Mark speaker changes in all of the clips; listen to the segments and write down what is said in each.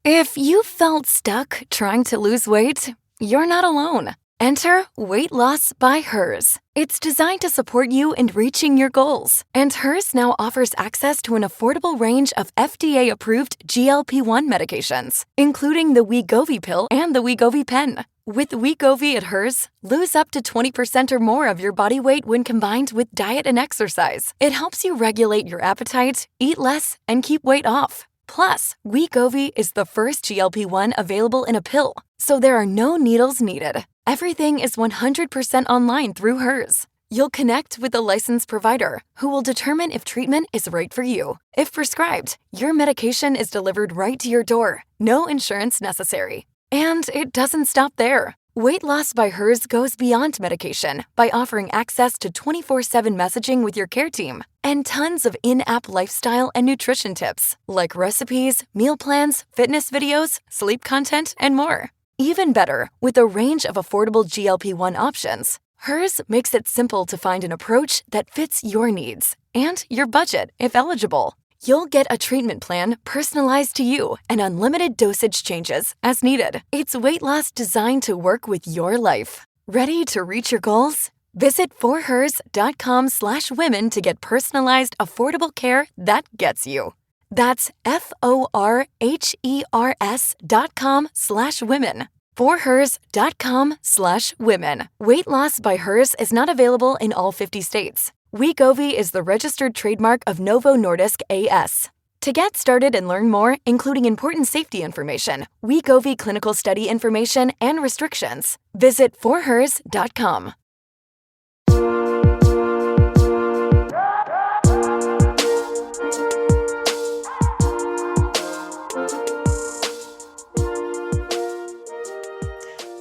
Speaker 1: If you felt stuck trying to lose weight, you're not alone. Enter Weight Loss by Hers. It's designed to support you in reaching your goals. And Hers now offers access to an affordable range of FDA-approved GLP-1 medications, including the Wegovy pill and the Wegovy pen. With Wegovy at Hers, lose up to 20% or more of your body weight when combined with diet and exercise. It helps you regulate your appetite, eat less, and keep weight off. Plus, Wegovy is the first GLP-1 available in a pill, so there are no needles needed. Everything is 100% online through Hers. You'll connect with a licensed provider who will determine if treatment is right for you. If prescribed, your medication is delivered right to your door. No insurance necessary. And it doesn't stop there. Weight Loss by Hers goes beyond medication by offering access to 24/7 messaging with your care team and tons of in-app lifestyle and nutrition tips like recipes, meal plans, fitness videos, sleep content, and more. Even better, with a range of affordable GLP-1 options, Hers makes it simple to find an approach that fits your needs and your budget if eligible. You'll get a treatment plan personalized to you and unlimited dosage changes as needed. It's weight loss designed to work with your life. Ready to reach your goals? Visit forhers.com/women to get personalized, affordable care that gets you. That's forhers.com/women. forhers.com/women. Weight Loss by Hers is not available in all 50 states. Wegovy is the registered trademark of Novo Nordisk A/S. To get started and learn more, including important safety information, Wegovy clinical study information, and restrictions, visit forhers.com.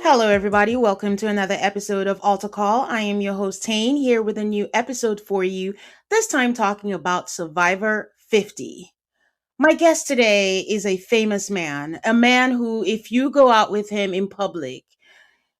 Speaker 2: Hello, everybody. Welcome to another episode of Altar Call. I am your host, Tane, here with a new episode for you, this time talking about Survivor 50. My guest today is a famous man, a man who, if you go out with him in public,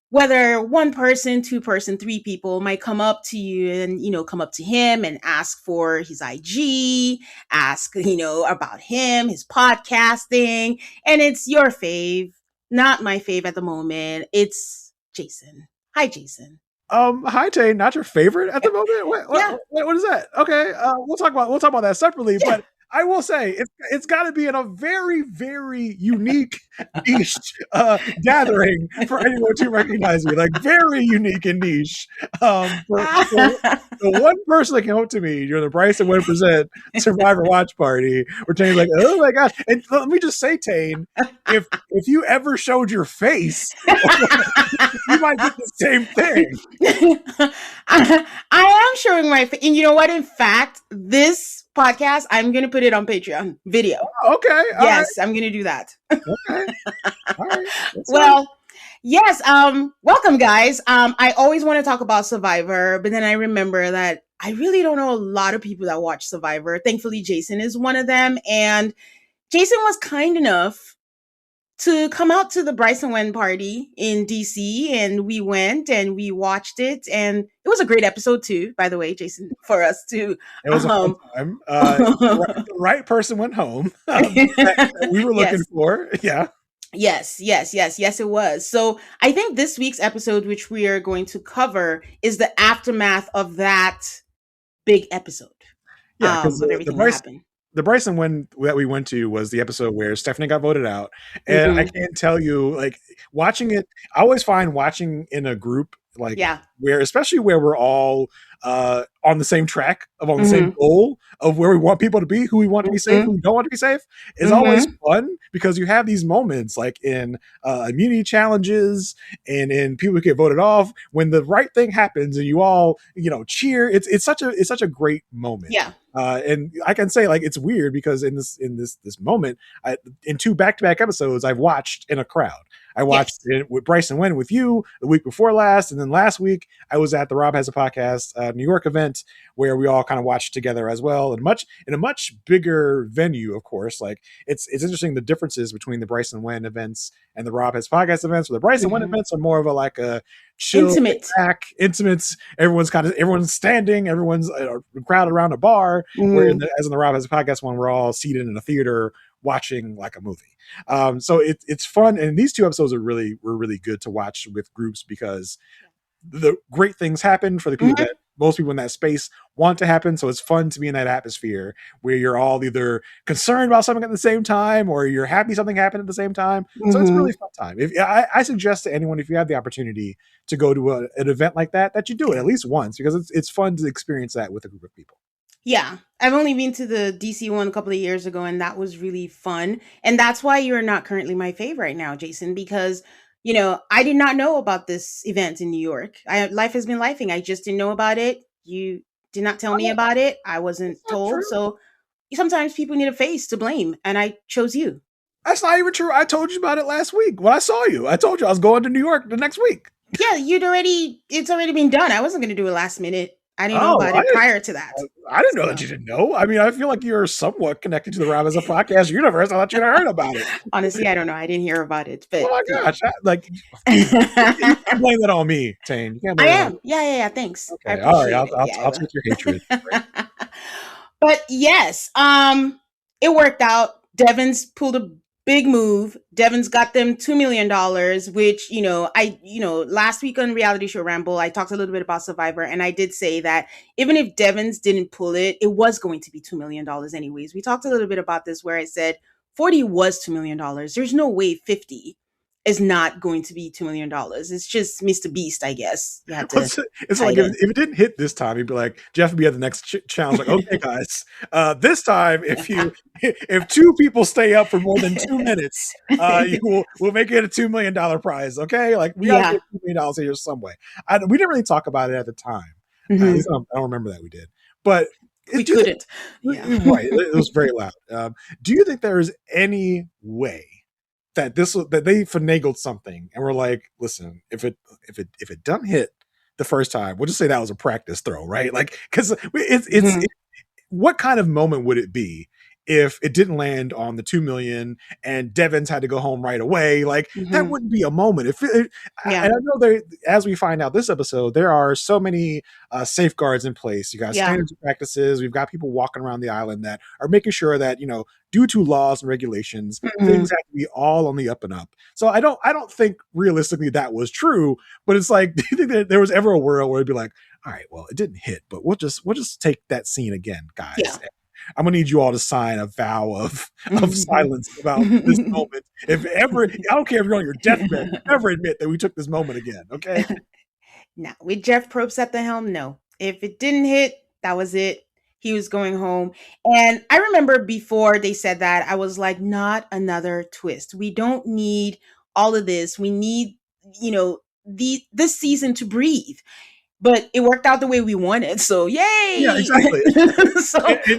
Speaker 2: whether one person, two person, three people might come up to you and, come up to him and ask for his IG, ask, about him, his podcasting, and it's your fave. Not my fave at the moment. It's Jason. Hi, Jason.
Speaker 3: Hi, Tay. Not your favorite at the moment? What is that? Okay, we'll talk about that separately. Yeah. But I will say it's got to be in a very, very unique niche gathering for anyone to recognize me. Like very unique and niche. For the one person that came up to me during the Bryce and Wynn Present Survivor Watch Party, where Tane's like, "Oh my gosh!" And let me just say, Tane, if you ever showed your face, you might get the same thing.
Speaker 2: I am showing my face, and you know what? In fact, this podcast, I'm going to put it on Patreon video.
Speaker 3: Oh, okay.
Speaker 2: Yes, right. I'm going to do that.
Speaker 3: Okay. All right.
Speaker 2: Well, yes. Welcome, guys. I always want to talk about Survivor, but then I remember that I really don't know a lot of people that watch Survivor. Thankfully, Jason is one of them. And Jason was kind enough to come out to the Bryce and Wen party in DC, and we went and we watched it, and it was a great episode too, by the way, Jason, for us to.
Speaker 3: It was a fun time. The right person went home. That we were looking for. Yeah.
Speaker 2: Yes, it was. So I think this week's episode, which we are going to cover, is the aftermath of that big episode.
Speaker 3: Yeah, because the Bryce and Wen that we went to was the episode where Stephanie got voted out. And I can't tell you, like, watching it, I always find watching in a group, like, especially where we're all on the same track, on the same goal of where we want people to be, who we want to be safe, who we don't want to be safe, is always fun, because you have these moments like in immunity challenges and in people who get voted off, when the right thing happens and you all, cheer. It's such a great moment.
Speaker 2: Yeah.
Speaker 3: And I can say, like, it's weird because in this moment, in two back-to-back episodes, I've watched in a crowd. I watched it with Bryce and Wen with you the week before last, and then last week I was at the Rob Has a Podcast New York event where we all kind of watched together as well, in a much bigger venue, of course. Like, it's interesting the differences between the Bryce and Wen events and the Rob Has Podcast events. Where the Bryce and Wen events are more of a chill, intimate. Everyone's standing, everyone's crowded around a bar. Where as in the Rob Has a Podcast one, we're all seated in a theater watching like a movie. So it's fun, and these 2 episodes were really good to watch with groups because the great things happen for the people that most people in that space want to happen. So it's fun to be in that atmosphere where you're all either concerned about something at the same time or you're happy something happened at the same time. So it's a really fun time. If I suggest to anyone, if you have the opportunity to go to an event like that, that you do it at least once, because it's fun to experience that with a group of people.
Speaker 2: Yeah, I've only been to the DC one a couple of years ago, and that was really fun. And that's why you're not currently my fave right now, Jason, because I did not know about this event in New York. Life has been lifing. I just didn't know about it. You did not tell me about it. I wasn't told.
Speaker 3: True.
Speaker 2: So sometimes people need a face to blame, and I chose you.
Speaker 3: That's not even true. I told you about it last week when I saw you. I told you I was going to New York the next week.
Speaker 2: Yeah, it's already been done. I wasn't going to do it last minute. I didn't know about it prior to that.
Speaker 3: I didn't know that you didn't know. I mean, I feel like you're somewhat connected to the Rob as a podcast universe. I thought you'd heard about it.
Speaker 2: Honestly, I don't know. I didn't hear about it. But
Speaker 3: oh my gosh. You can't blame that on me, Tane. You can't blame
Speaker 2: I am. Yeah. Thanks.
Speaker 3: Okay. All right. I'll take your hatred.
Speaker 2: But yes, it worked out. Devon's pulled a big move. Devon's got them $2 million, which, last week on Reality Show Ramble, I talked a little bit about Survivor, and I did say that even if Devon's didn't pull it, it was going to be $2 million anyways. We talked a little bit about this where I said 40 was $2 million. There's no way 50 is not going to be $2 million. It's just Mr. Beast, I guess.
Speaker 3: It's like if it didn't hit this time, he'd be like, Jeff would be at the next challenge. Like, okay, guys, this time, if 2 people stay up for more than 2 minutes, we'll make it a $2 million prize. Okay, like we got to get $2 million here some way. We didn't really talk about it at the time. I don't remember that we did, but
Speaker 2: we couldn't.
Speaker 3: Right, it was very loud. Do you think there is any way that they finagled something and we're like, listen, if it doesn't hit the first time, we'll just say that was a practice throw, right? Like, because what kind of moment would it be if it didn't land on the 2 million and Devon's had to go home right away? Like that wouldn't be a moment. And I know as we find out this episode, there are so many safeguards in place. You got standards and practices. We've got people walking around the island that are making sure that, due to laws and regulations, things have to be all on the up and up. So I don't think realistically that was true, but it's like, do you think that there was ever a world where it'd be like, all right, well, it didn't hit, but we'll just take that scene again, guys. Yeah. I'm gonna need you all to sign a vow of silence about this moment. If ever, I don't care if you're on your deathbed, never admit that we took this moment again. Okay?
Speaker 2: No, with Jeff Probst at the helm, no. If it didn't hit, that was it. He was going home. And I remember before they said that, I was like, not another twist. We don't need all of this. We need, this season to breathe. But it worked out the way we wanted. So yay!
Speaker 3: Yeah, exactly.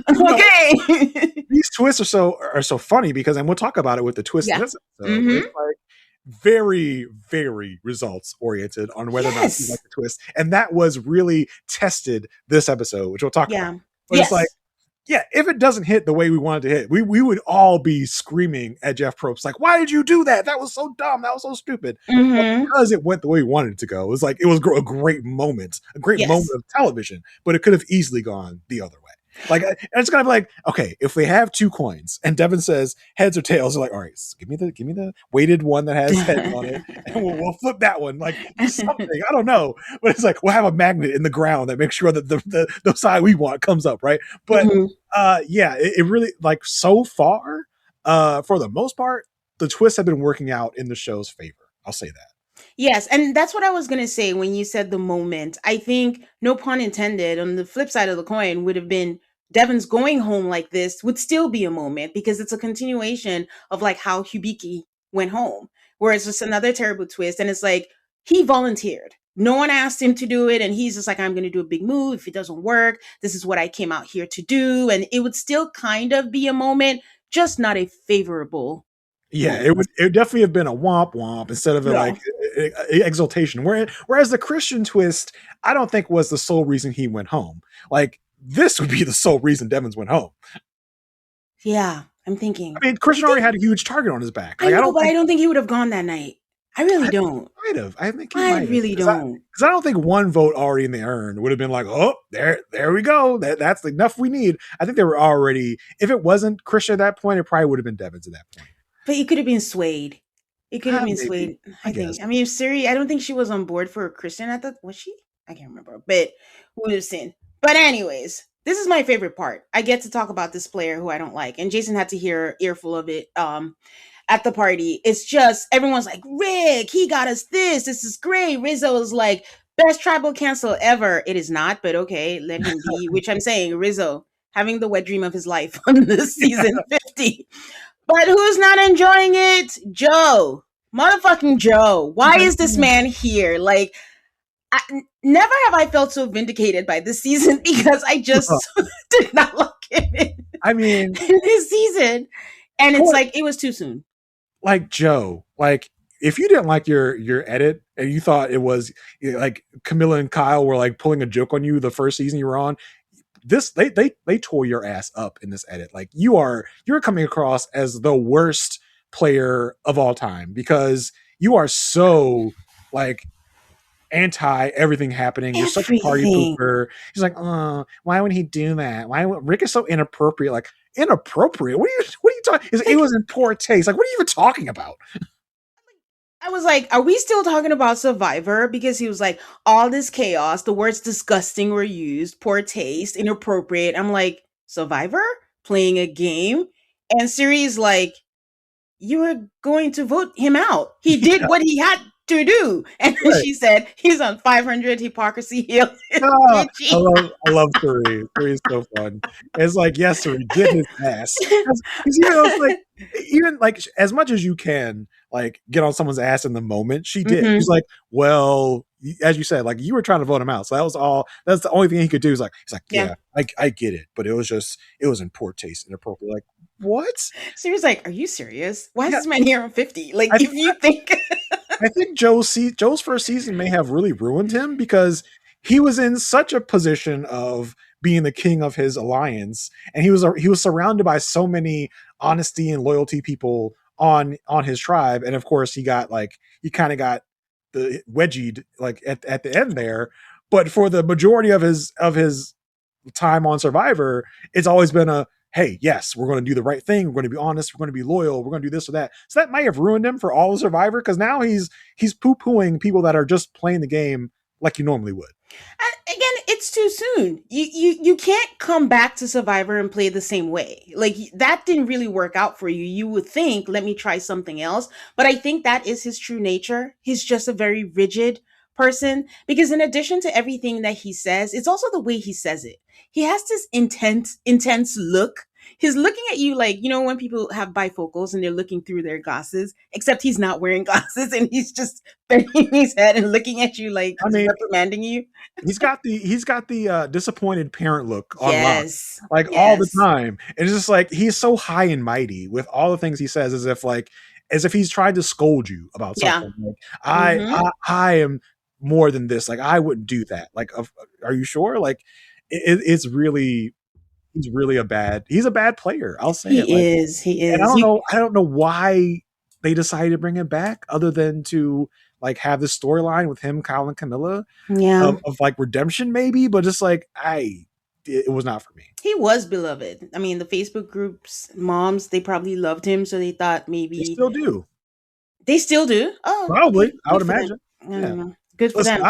Speaker 2: Okay.
Speaker 3: These twists are so funny because, and we'll talk about it with the twist in this episode. It's like very, very results oriented on whether or not you like the twist. And that was really tested this episode, which we'll talk about. But it's like, if it doesn't hit the way we wanted to hit, we would all be screaming at Jeff Probst, like, why did you do that? That was so dumb. That was so stupid. But because it went the way we wanted it to go, it was a great moment, moment of television, but it could have easily gone the other way. Like, and it's kind of like, okay, if we have 2 coins and Devon says heads or tails, they're like, all right, give me the weighted one that has heads on it, and we'll flip that one. Like something, I don't know, but it's like we'll have a magnet in the ground that makes sure that the side we want comes up, right? But it really, like, so far, for the most part, the twists have been working out in the show's favor. I'll say that.
Speaker 2: Yes, and that's what I was going to say when you said the moment. I think, no pun intended, on the flip side of the coin would have been Devon's going home like this would still be a moment because it's a continuation of like how Hibiki went home, where it's just another terrible twist. And it's like, he volunteered. No one asked him to do it. And he's just like, I'm going to do a big move. If it doesn't work, this is what I came out here to do. And it would still kind of be a moment, just not a favorable.
Speaker 3: Yeah, it would definitely have been a womp womp instead of like exaltation. Whereas the Christian twist, I don't think was the sole reason he went home. Like, this would be the sole reason Devon's went home.
Speaker 2: Yeah, I'm thinking.
Speaker 3: I mean, Christian already had a huge target on his back.
Speaker 2: Like, I don't think he would have gone that night. I really don't.
Speaker 3: Might have. I think he
Speaker 2: I
Speaker 3: might have.
Speaker 2: really don't.
Speaker 3: Because I don't think one vote already in the urn would have been like, oh, there we go. That's enough we need. I think they were already. If it wasn't Christian at that point, it probably would have been Devins at that point.
Speaker 2: But it could have been swayed. It could have been
Speaker 3: Maybe,
Speaker 2: swayed. I
Speaker 3: guess.
Speaker 2: think. I mean, Cirie, I don't think she was on board for Christian at the. Was she? I can't remember. But who would have seen? But anyways, this is my favorite part. I get to talk about this player who I don't like, and Jason had to hear earful of it. At the party, it's just everyone's like, Rick, he got us this. This is great. Rizzo is like best tribal cancel ever. It is not, but okay, let him be. Which I'm saying, Rizzo having the wet dream of his life on this season 50. But who's not enjoying it? Joe. Motherfucking Joe. Why is this man here? Like, never have I felt so vindicated by this season because I just did not like him in this season. And it's like, it was too soon.
Speaker 3: Like Joe, like if you didn't like your edit and you thought it was like Camilla and Kyle were like pulling a joke on you the first season you were on, they tore your ass up in this edit. Like you're coming across as the worst player of all time because you are so like anti everything happening. You're such a party pooper. He's like, why would he do that? Rick is so inappropriate? Like inappropriate? What are you talking? It was in poor taste. Like what are you even talking about?
Speaker 2: I was like, are we still talking about Survivor? Because he was like, all this chaos, the words disgusting were used, poor taste, inappropriate. I'm like, Survivor? Playing a game? And Cirie's like, you were going to vote him out. He did what he had to do. And right. She said, he's on 500 hypocrisy hill.
Speaker 3: I love Cirie. Cirie's so fun. It's like, yes, Cirie, get his ass. Even like as much as you can, like get on someone's ass in the moment, she did. Mm-hmm. She's like, well, as you said, like you were trying to vote him out. So that was all. That's the only thing he could do. He's like, yeah, I get it, but it was in poor taste, inappropriate. Like what?
Speaker 2: So he was like, are you serious? Why is this man here on 50? Like if you think.
Speaker 3: I think Joe's first season may have really ruined him because he was in such a position of being the king of his alliance, and he was surrounded by so many honesty and loyalty people on his tribe, and of course he kind of got the wedgied like at the end there. But for the majority of his time on Survivor, it's always been a hey, yes, we're going to do the right thing. We're going to be honest. We're going to be loyal. We're going to do this or that. So that might have ruined him for all of Survivor because now he's poo-pooing people that are just playing the game like you normally would.
Speaker 2: Again, it's too soon. You can't come back to Survivor and play the same way. Like that didn't really work out for you. You would think, let me try something else. But I think that is his true nature. He's just a very rigid person because in addition to everything that he says, it's also the way he says it. He has this intense look. He's looking at you like, you know, when people have bifocals and they're looking through their glasses, except he's not wearing glasses and he's just bending his head and looking at you like reprimanding you.
Speaker 3: He's got the disappointed parent look on lock, all the time. And it's just like he's so high and mighty with all the things he says as if he's trying to scold you about something. Like, I am more than this. Like I wouldn't do that. Like, are you sure? Like it's really, he's a bad player. I'll say
Speaker 2: he is.
Speaker 3: And I don't know why they decided to bring him back other than to like have this storyline with him, Kyle and Camilla of like redemption maybe, but just like, it was not for me.
Speaker 2: He was beloved. I mean, the Facebook groups, moms, they probably loved him. So they thought maybe.
Speaker 3: They still do.
Speaker 2: They still do? Oh.
Speaker 3: Probably. I would imagine.
Speaker 2: Good for them.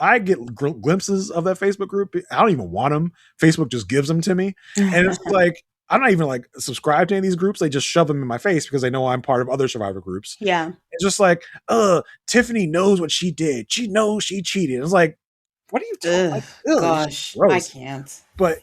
Speaker 3: I get glimpses of that Facebook group. I don't even want them. Facebook just gives them to me. And it's like, I'm not even like subscribed to any of these groups. They just shove them in my face because they know I'm part of other Survivor groups.
Speaker 2: Yeah.
Speaker 3: It's just like, Tiffany knows what she did. She knows she cheated. It's like, what are you talking about?
Speaker 2: Gosh, I can't.
Speaker 3: But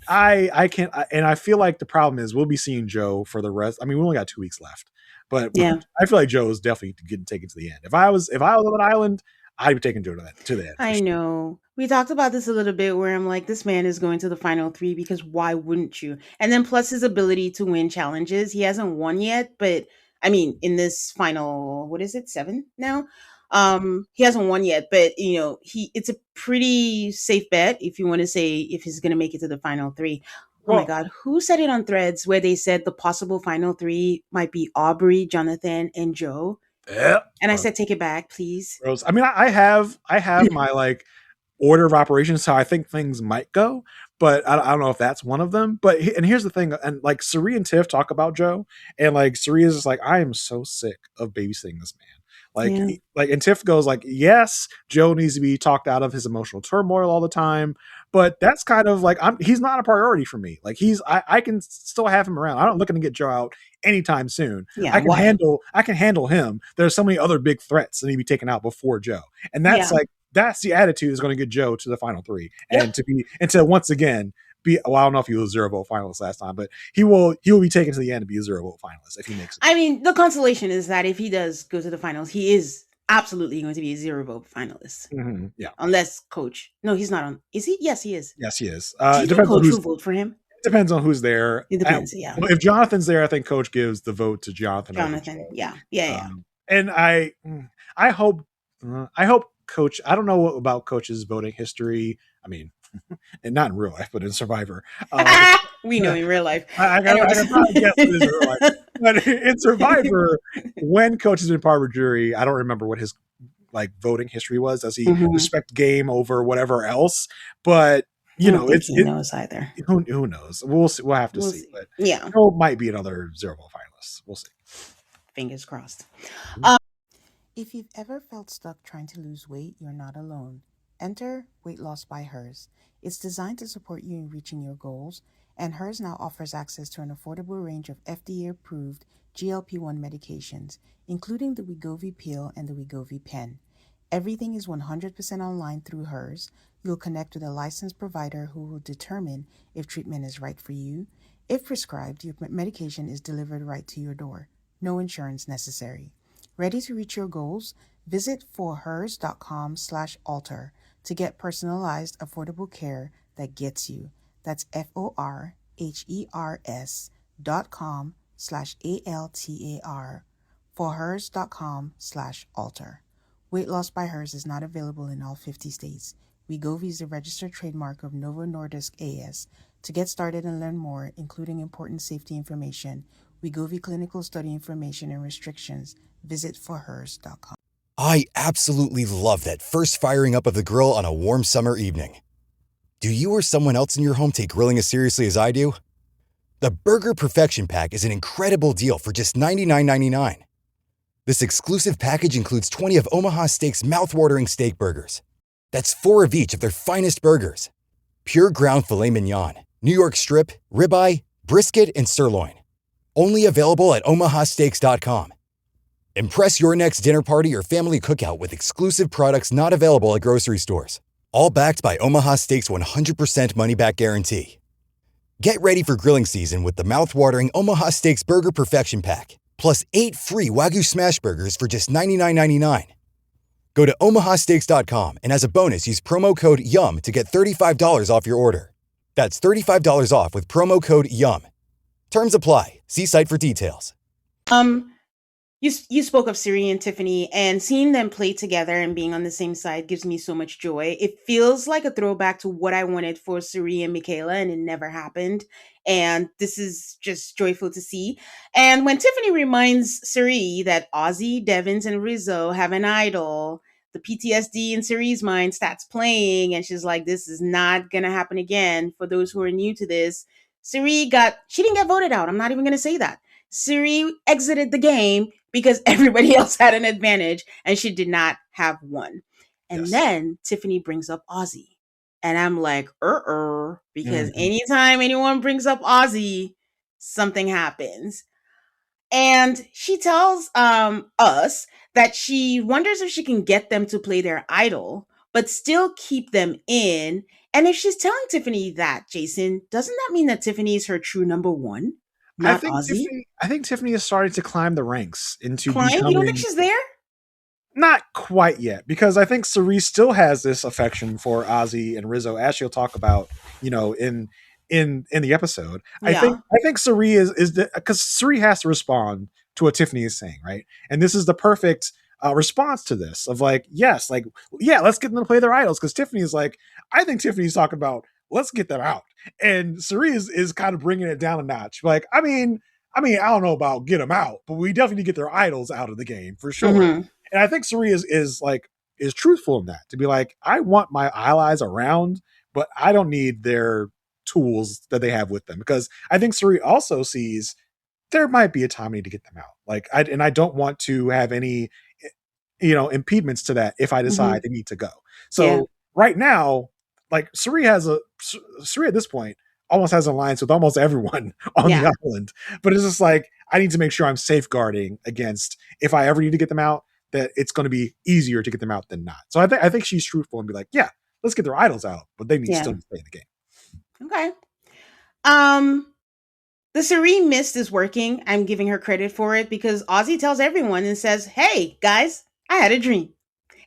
Speaker 3: I can't. And I feel like the problem is we'll be seeing Joe for the rest. I mean, we only got 2 weeks left. But I feel like Joe is definitely getting taken to the end. If I was on an island, I'd be taking Joe to the end.
Speaker 2: I know. We talked about this a little bit where I'm like, this man is going to the final 3 because why wouldn't you? And then plus his ability to win challenges. He hasn't won yet, but I mean, in this final, what is it, 7 now? He hasn't won yet, but you know, it's a pretty safe bet if you want to say if he's going to make it to the final 3. Oh my God, who said it on Threads where they said the possible final 3 might be Aubrey, Jonathan, and Joe? And I said, take it back, please.
Speaker 3: Gross. I mean, I have my like order of operations how I think things might go, but I don't know if that's one of them. But and here's the thing, and like Cirie and Tiff talk about Joe, and like Cirie is just like, I am so sick of babysitting this man. Like, like, and Tiff goes like, yes, Joe needs to be talked out of his emotional turmoil all the time, but that's kind of like, he's not a priority for me. Like I can still have him around. I'm not looking to get Joe out anytime soon.
Speaker 2: Yeah,
Speaker 3: I can handle him. There's so many other big threats that need to be taken out before Joe. And that's like, that's the attitude is going to get Joe to the final three. And to once again be, well, I don't know if he was a 0-vote finalist last time, but he will be taken to the end to be a 0-vote finalist if he makes it.
Speaker 2: I mean, the consolation is that if he does go to the finals, he is absolutely going to be a 0-vote finalist.
Speaker 3: Mm-hmm. Yeah.
Speaker 2: Unless Coach. No, he's not on. Is he? Yes, he is.
Speaker 3: Yes, he is.
Speaker 2: Do you think Coach will vote for him?
Speaker 3: It depends on who's there.
Speaker 2: It depends, yeah.
Speaker 3: If Jonathan's there, I think Coach gives the vote to Jonathan.
Speaker 2: Yeah.
Speaker 3: And I hope Coach, I don't know about Coach's voting history. I mean, and not in real life, but in Survivor.
Speaker 2: We know in real life.
Speaker 3: I probably guess it is in real life. But in Survivor, when Coach has been part of a jury, I don't remember what his like voting history was. Does he respect game over whatever else? But you know,
Speaker 2: he knows either.
Speaker 3: Who knows? We'll see. We'll have to see. But
Speaker 2: yeah,
Speaker 3: Joe might be another 0-vote finalist. We'll see.
Speaker 2: Fingers crossed. If you've ever felt stuck trying to lose weight, you're not alone. Enter Weight Loss by Hers. It's designed to support you in reaching your goals, and Hers now offers access to an affordable range of FDA-approved GLP-1 medications, including the Wegovy pill and the Wegovy pen. Everything is 100% online through Hers. You'll connect with a licensed provider who will determine if treatment is right for you. If prescribed, your medication is delivered right to your door. No insurance necessary. Ready to reach your goals? Visit forhers.com/alter to get personalized, affordable care that gets you. That's forhers.com/ALTAR. forhers.com/alter. Weight Loss by Hers is not available in all 50 states. Wegovy is a registered trademark of Novo Nordisk A/S. To get started and learn more, including important safety information, Wegovy clinical study information and restrictions, visit forhers.com.
Speaker 4: I absolutely love that first firing up of the grill on a warm summer evening. Do you or someone else in your home take grilling as seriously as I do? The Burger Perfection Pack is an incredible deal for just $99.99. This exclusive package includes 20 of Omaha Steak's mouthwatering steak burgers. That's 4 of each of their finest burgers. Pure ground filet mignon, New York strip, ribeye, brisket, and sirloin. Only available at omahasteaks.com. Impress your next dinner party or family cookout with exclusive products not available at grocery stores. All backed by Omaha Steaks' 100% money-back guarantee. Get ready for grilling season with the mouth-watering Omaha Steaks Burger Perfection Pack, plus 8 free Wagyu Smash Burgers for just $99.99. Go to omahasteaks.com and as a bonus, use promo code YUM to get $35 off your order. That's $35 off with promo code YUM. Terms apply. See site for details.
Speaker 2: You spoke of Cirie and Tiffany, and seeing them play together and being on the same side gives me so much joy. It feels like a throwback to what I wanted for Cirie and Michaela, and it never happened. And this is just joyful to see. And when Tiffany reminds Cirie that Ozzy, Devins, and Rizzo have an idol, the PTSD in Cirie's mind starts playing, and she's like, this is not going to happen again. For those who are new to this, she didn't get voted out. I'm not even going to say that. Cirie exited the game because everybody else had an advantage and she did not have one. And then Tiffany brings up Ozzy. And I'm like, because anytime anyone brings up Ozzy, something happens. And she tells us that she wonders if she can get them to play their idol, but still keep them in. And if she's telling Tiffany that, Jason, doesn't that mean that Tiffany is her true number one? I
Speaker 3: think Tiffany is starting to climb the ranks into
Speaker 2: becoming... You don't think she's there?
Speaker 3: Not quite yet, because I think Cirie still has this affection for Ozzy and Rizzo, as she'll talk about, in the episode. Yeah. I think Cirie is because Cirie has to respond to what Tiffany is saying, right? And this is the perfect response to this of like, let's get them to play their idols, because Tiffany is like, I think Tiffany's talking about, let's get them out. And Cirie is kind of bringing it down a notch. Like, I mean, I mean, I don't know about get them out, but we definitely need to get their idols out of the game for sure.
Speaker 2: Mm-hmm.
Speaker 3: And I think Cirie is truthful in that, to be like, I want my allies around, but I don't need their tools that they have with them, because I think Cirie also sees there might be a time I need to get them out. Like, I don't want to have any, impediments to that if I decide they need to go. So right now, like Cirie at this point almost has an alliance with almost everyone on the island, but it's just like, I need to make sure I'm safeguarding against, if I ever need to get them out, that it's going to be easier to get them out than not. So I think she's truthful and be like, yeah, let's get their idols out, but they need still to stay in the game.
Speaker 2: Okay. The Cirie mist is working. I'm giving her credit for it, because Ozzy tells everyone and says, hey, guys, I had a dream.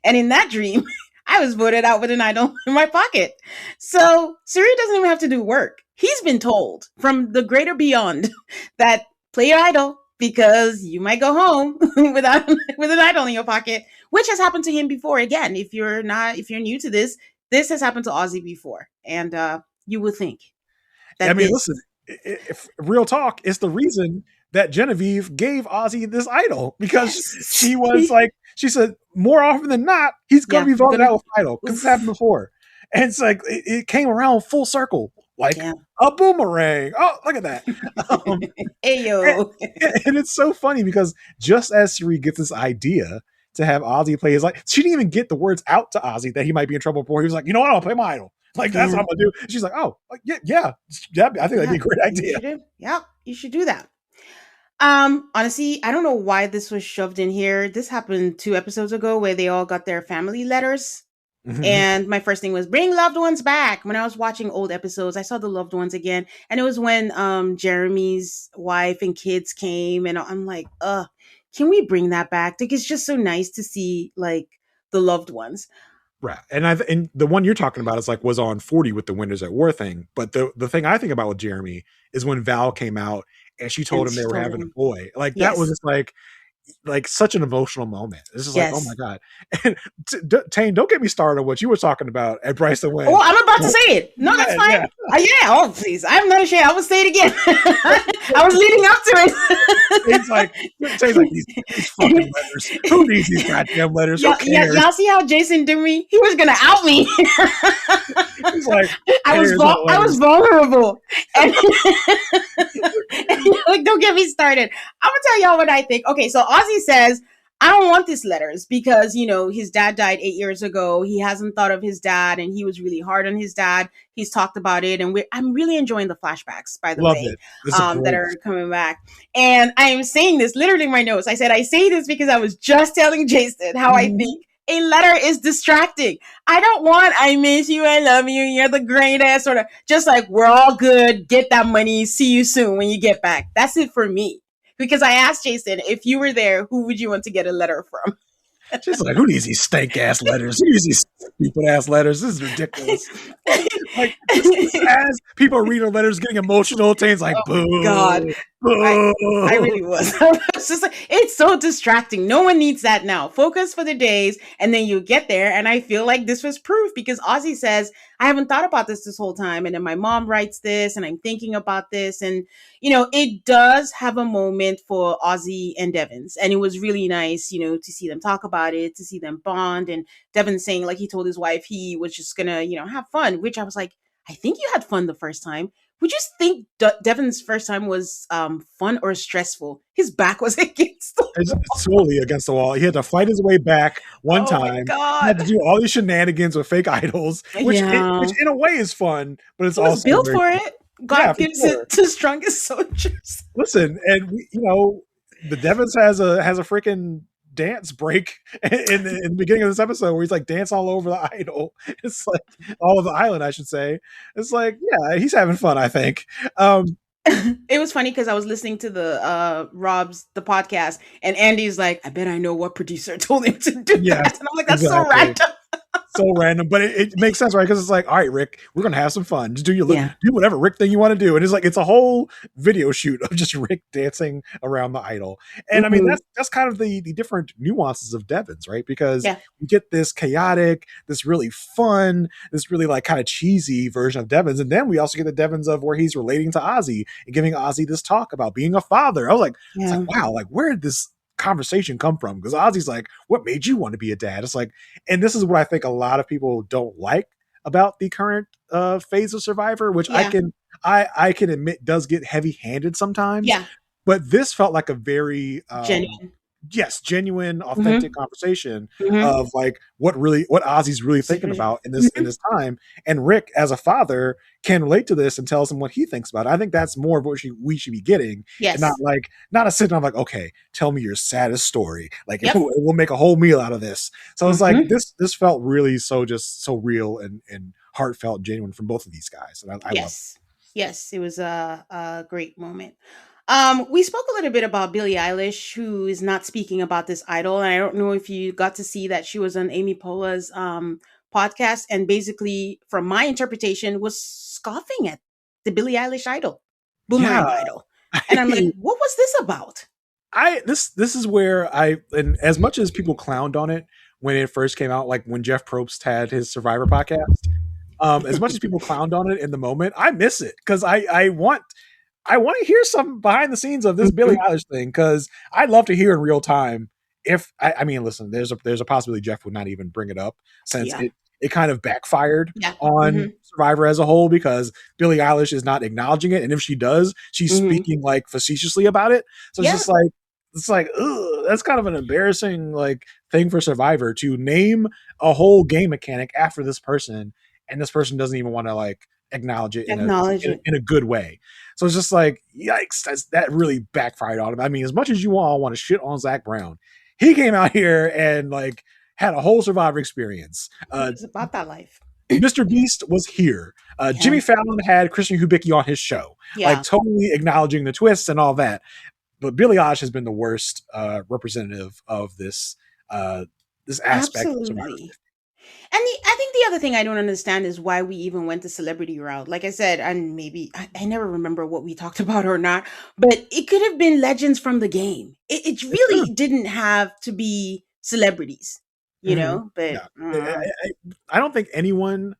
Speaker 2: And in that dream, I was voted out with an idol in my pocket. So Cirie doesn't even have to do work. He's been told from the greater beyond that play your idol, because you might go home with an idol in your pocket, which has happened to him before. Again, if you're new to this has happened to Ozzy before. And you would think that
Speaker 3: listen, if real talk, it's the reason that Genevieve gave Ozzy this idol, because she was like, she said more often than not, he's going to be voted out with idol, because it's happened before. And it's like, it came around full circle, like a boomerang. Oh, look at that.
Speaker 2: Ayo.
Speaker 3: And it's so funny, because just as Cirie gets this idea to have Ozzy play his, like, she didn't even get the words out to Ozzy that he might be in trouble for. He was like, you know what, I'll play my idol. Like, that's what I'm gonna do. She's like, oh, yeah. I think that'd be a great idea.
Speaker 2: You should do that. Honestly, I don't know why this was shoved in here. This happened 2 episodes ago, where they all got their family letters. And my first thing was, bring loved ones back. When I was watching old episodes, I saw the loved ones again. And it was when Jeremy's wife and kids came, and I'm like, can we bring that back? Like, it's just so nice to see, like, the loved ones.
Speaker 3: Right. And the one you're talking about is like, was on 40 with the Winters at War thing. But the thing I think about with Jeremy is when Val came out and she told him they were having a boy. Like, that was just like such an emotional moment. It's just like, oh my God. And Tane, don't get me started on what you were talking about at Bryson Wynn.
Speaker 2: Oh, I'm about to say it. No, that's fine. Oh, please. I'm not ashamed. I will say it again. I was leading up to it.
Speaker 3: Tane's like, these fucking letters. Who needs these goddamn letters? Who cares?
Speaker 2: Y'all see how Jason did me? He was going to out me.
Speaker 3: He's like,
Speaker 2: I was vulnerable. And like, don't get me started. I'm going to tell y'all what I think. Okay, so Ozzy says, I don't want these letters because, his dad died 8 years ago. He hasn't thought of his dad, and he was really hard on his dad. He's talked about it, and I'm really enjoying the flashbacks, by the way, that are coming back. And I am saying this literally in my notes. I said, I say this because I was just telling Jason how I think a letter is distracting. I don't want, I miss you, I love you, you're the greatest, sort of just like, we're all good, get that money, see you soon when you get back. That's it for me. Because I asked Jason, if you were there, who would you want to get a letter from?
Speaker 3: She's like, who needs these stank ass letters? Who needs these stupid ass letters? This is ridiculous. Like, as people are reading letters, getting emotional, Tane's like, boo.
Speaker 2: God. I really was. It's just like, it's so distracting. No one needs that now. Focus for the days, and then you get there. And I feel like this was proof, because Ozzy says, I haven't thought about this whole time. And then my mom writes this, and I'm thinking about this. And, it does have a moment for Ozzy and Devins. And it was really nice, to see them talk about it, to see them bond. And Devin saying, like, he told his wife he was just going to, have fun, which I was like, I think you had fun the first time. Would you think Devin's first time was fun or stressful? His back was against the wall.
Speaker 3: It's totally against the wall. He had to fight his way back one time. He had to do all these shenanigans with fake idols, which in a way is fun, but it's also
Speaker 2: built for it. God gives it to strongest soldiers.
Speaker 3: Listen, and the Devins has a freaking dance break in the beginning of this episode where he's like dance all over the idol. It's like all of the island, I should say. It's like, yeah, he's having fun, I think.
Speaker 2: It was funny because I was listening to the podcast, and Andy's like, I bet I know what producer told him to do that. And I'm like, that's so random.
Speaker 3: so random, but it makes sense, right? Because it's like, all right, Rick, we're gonna have some fun. Just do whatever Rick thing you want to do, and it's like it's a whole video shoot of just Rick dancing around the idol. And I mean, that's kind of the different nuances of Devins, right? Because we get this chaotic, this really fun, this really like kind of cheesy version of Devins, and then we also get the Devins of where he's relating to Ozzy and giving Ozzy this talk about being a father. I was like, wow, like where did this conversation come from? Because Ozzy's like, what made you want to be a dad? It's like, and this is what I think a lot of people don't like about the current phase of Survivor, which I can admit does get heavy-handed sometimes.
Speaker 2: Yeah.
Speaker 3: But this felt like a very genuine, authentic conversation of like what Ozzy's really thinking about in this time. And Rick, as a father, can relate to this and tells him what he thinks about it. I think that's more of what we should be getting.
Speaker 2: Yes.
Speaker 3: And not a sit down like, okay, tell me your saddest story. Like we'll make a whole meal out of this. So it's like this felt really so real and heartfelt, genuine from both of these guys. And I love it.
Speaker 2: Yes, it was a great moment. We spoke a little bit about Billie Eilish, who is not speaking about this idol. And I don't know if you got to see that she was on Amy Poehler's podcast, and basically, from my interpretation, was scoffing at the Billie Eilish idol, Boomerang idol. And I'm like, what was this about?
Speaker 3: This is where and as much as people clowned on it when it first came out, like when Jeff Probst had his Survivor podcast, as much as people clowned on it in the moment, I miss it because I want to hear some behind the scenes of this Billie Eilish thing, because I'd love to hear in real time. If I mean, listen, there's a possibility Jeff would not even bring it up since it kind of backfired on Survivor as a whole, because Billie Eilish is not acknowledging it, and if she does, she's speaking like facetiously about it. So it's like ugh, that's kind of an embarrassing like thing for Survivor to name a whole game mechanic after this person, and this person doesn't even want to like acknowledge it in a good way. So it's just like, yikes, that really backfired on him. I mean, as much as you all want to shit on Zach Brown, he came out here and like had a whole Survivor experience.
Speaker 2: It's about that life.
Speaker 3: Mr. Beast was here. Jimmy Fallon had Christian Hubicki on his show, like totally acknowledging the twists and all that. But Billie Eilish has been the worst representative of this aspect of Survivor.
Speaker 2: And I think the other thing I don't understand is why we even went the celebrity route. Like I said, and maybe I never remember what we talked about or not, but it could have been legends from the game. It really didn't have to be celebrities, you know. But
Speaker 3: I don't think anyone.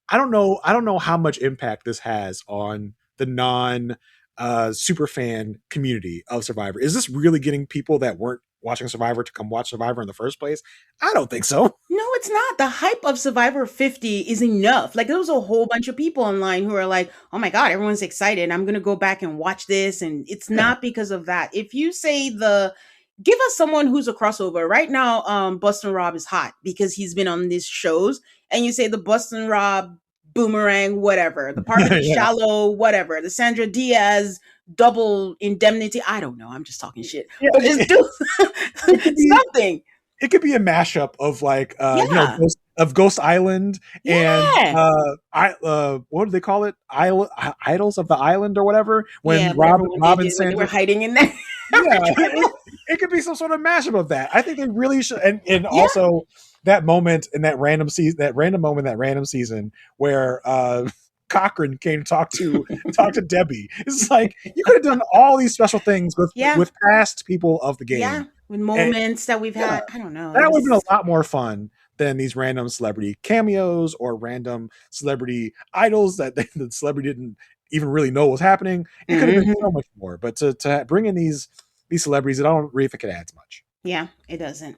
Speaker 3: I don't know how much impact this has on the non super fan community of Survivor. Is this really getting people that weren't watching Survivor to come watch Survivor in the first place? I don't think so.
Speaker 2: No, it's not. The hype of Survivor 50 is enough. Like, there was a whole bunch of people online who are like, oh my God, everyone's excited. I'm going to go back and watch this. And it's not because of that. If you say give us someone who's a crossover right now, Boston Rob is hot because he's been on these shows, and you say the Boston Rob Boomerang, whatever, the part of the Shallow, whatever, the Sandra Diaz double indemnity. I don't know. I'm just talking shit. But just do something.
Speaker 3: It could be a mashup of like Ghost Island and what do they call it? Idols of the Island or whatever. When Rob and Sandra
Speaker 2: were hiding in there.
Speaker 3: It could be some sort of mashup of that. I think they really should, and also that moment in that random season where Cochran came to talk to Debbie. It's like you could have done all these special things with past people of the game. Yeah,
Speaker 2: with moments that we've had. I don't know.
Speaker 3: That would have been a lot more fun than these random celebrity cameos or random celebrity idols that the celebrity didn't even really know was happening. It could have been so much more. But to bring in these celebrities, I don't really think it adds much.
Speaker 2: Yeah, it doesn't.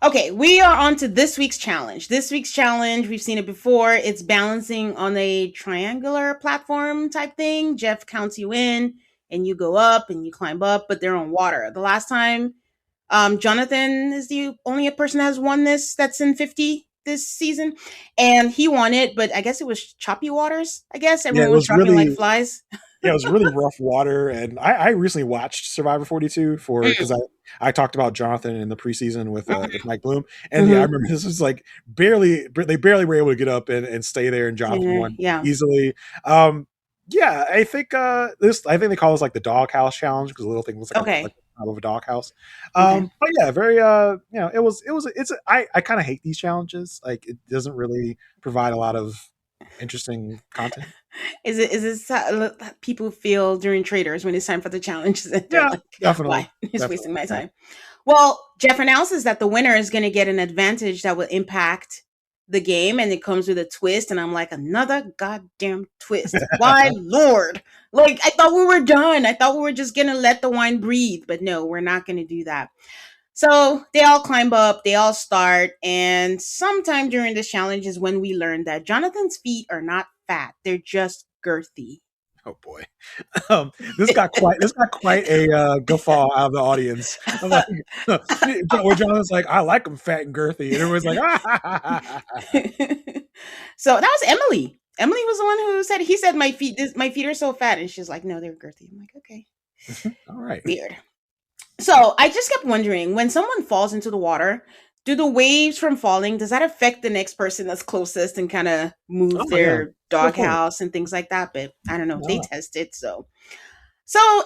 Speaker 2: Okay, we are on to this week's challenge. This week's challenge, we've seen it before. It's balancing on a triangular platform type thing. Jeff counts you in, and you go up, and you climb up, but they're on water. The last time, Jonathan is the only person that has won this that's in 50 this season, and he won it, but I guess it was choppy waters. I guess everyone was dropping really, like flies.
Speaker 3: Yeah, it was really rough water, and I recently watched Survivor 42 because I talked about Jonathan in the preseason with Mike Bloom, and I remember this was like they barely were able to get up and stay there, and Jonathan won easily. I think they call this like the doghouse challenge because the little thing was like top of a doghouse.
Speaker 2: Okay.
Speaker 3: But yeah, very I kind of hate these challenges. Like it doesn't really provide a lot of interesting content.
Speaker 2: Is it people feel during traders when it's time for the challenges and they're
Speaker 3: Yeah,
Speaker 2: like,
Speaker 3: definitely.
Speaker 2: why? It's wasting my time. Well, Jeff announces that the winner is going to get an advantage that will impact the game, and it comes with a twist. And I'm like, another goddamn twist. Why, Lord? Like, I thought we were done. I thought we were just going to let the wine breathe. But no, we're not going to do that. So they all climb up, they all start, and sometime during this challenge is when we learn that Jonathan's feet are not fat; they're just girthy.
Speaker 3: Oh boy, this got quite a guffaw out of the audience. I'm like, where Jonathan's like, I like them fat and girthy, and everyone's like, ah.
Speaker 2: So that was Emily. Emily was the one who said he said my feet are so fat, and she's like, no, they're girthy. I'm like, okay,
Speaker 3: all right,
Speaker 2: weird. So I just kept wondering, when someone falls into the water, do the waves from falling, does that affect the next person that's closest and kind of move their doghouse and things like that? But I don't know. They test it. So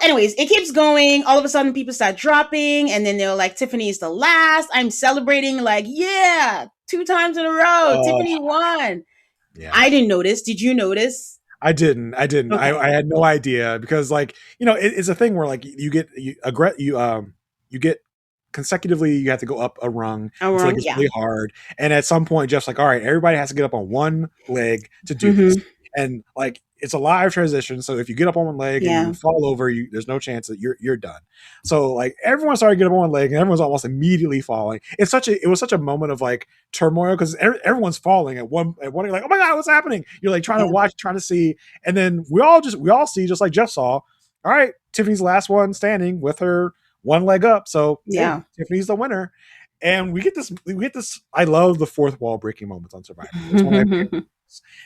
Speaker 2: anyways, it keeps going. All of a sudden people start dropping, and then they're like, Tiffany's the last. I'm celebrating like, yeah, 2 times in a row. Tiffany won. Yeah. I didn't notice. Did you notice?
Speaker 3: I didn't. Okay. I had no idea because, like, it's a thing where like you get consecutively. You have to go up a rung. It's like it's really hard. And at some point, Jeff's like, "All right, everybody has to get up on one leg to do this." And like it's a live transition, so if you get up on one leg and you fall over, there's no chance that you're done. So like everyone started getting up on one leg, and everyone's almost immediately falling. It was such a moment of like turmoil because everyone's falling at one. You're like, oh my god, what's happening? You're like trying to watch, trying to see, and then we all see, just like Jeff saw. All right, Tiffany's the last one standing with her one leg up. So hey, Tiffany's the winner. And we get this. I love the fourth wall breaking moments on Survivor. It's one of my favorite.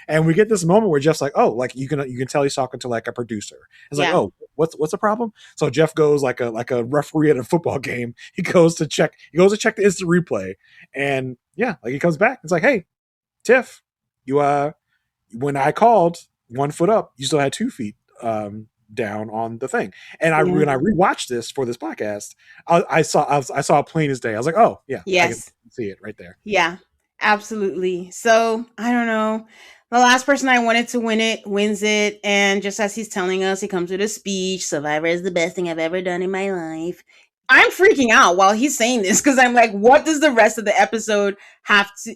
Speaker 3: And we get this moment where Jeff's like, oh, like you can tell he's talking to like a producer. It's like, oh, what's the problem? So Jeff goes like a referee at a football game. He goes to check the instant replay, and like he comes back. It's like, hey, Tiff, you when I called 1 foot up, you still had 2 feet down on the thing. And when I rewatched this for this podcast, I saw it plain as day. I was like, oh yeah,
Speaker 2: yes,
Speaker 3: I can see it right there.
Speaker 2: Yeah. Absolutely. So I don't know. The last person I wanted to wins it. And just as he's telling us, he comes with a speech. Survivor is the best thing I've ever done in my life. I'm freaking out while he's saying this because I'm like, what does the rest of the episode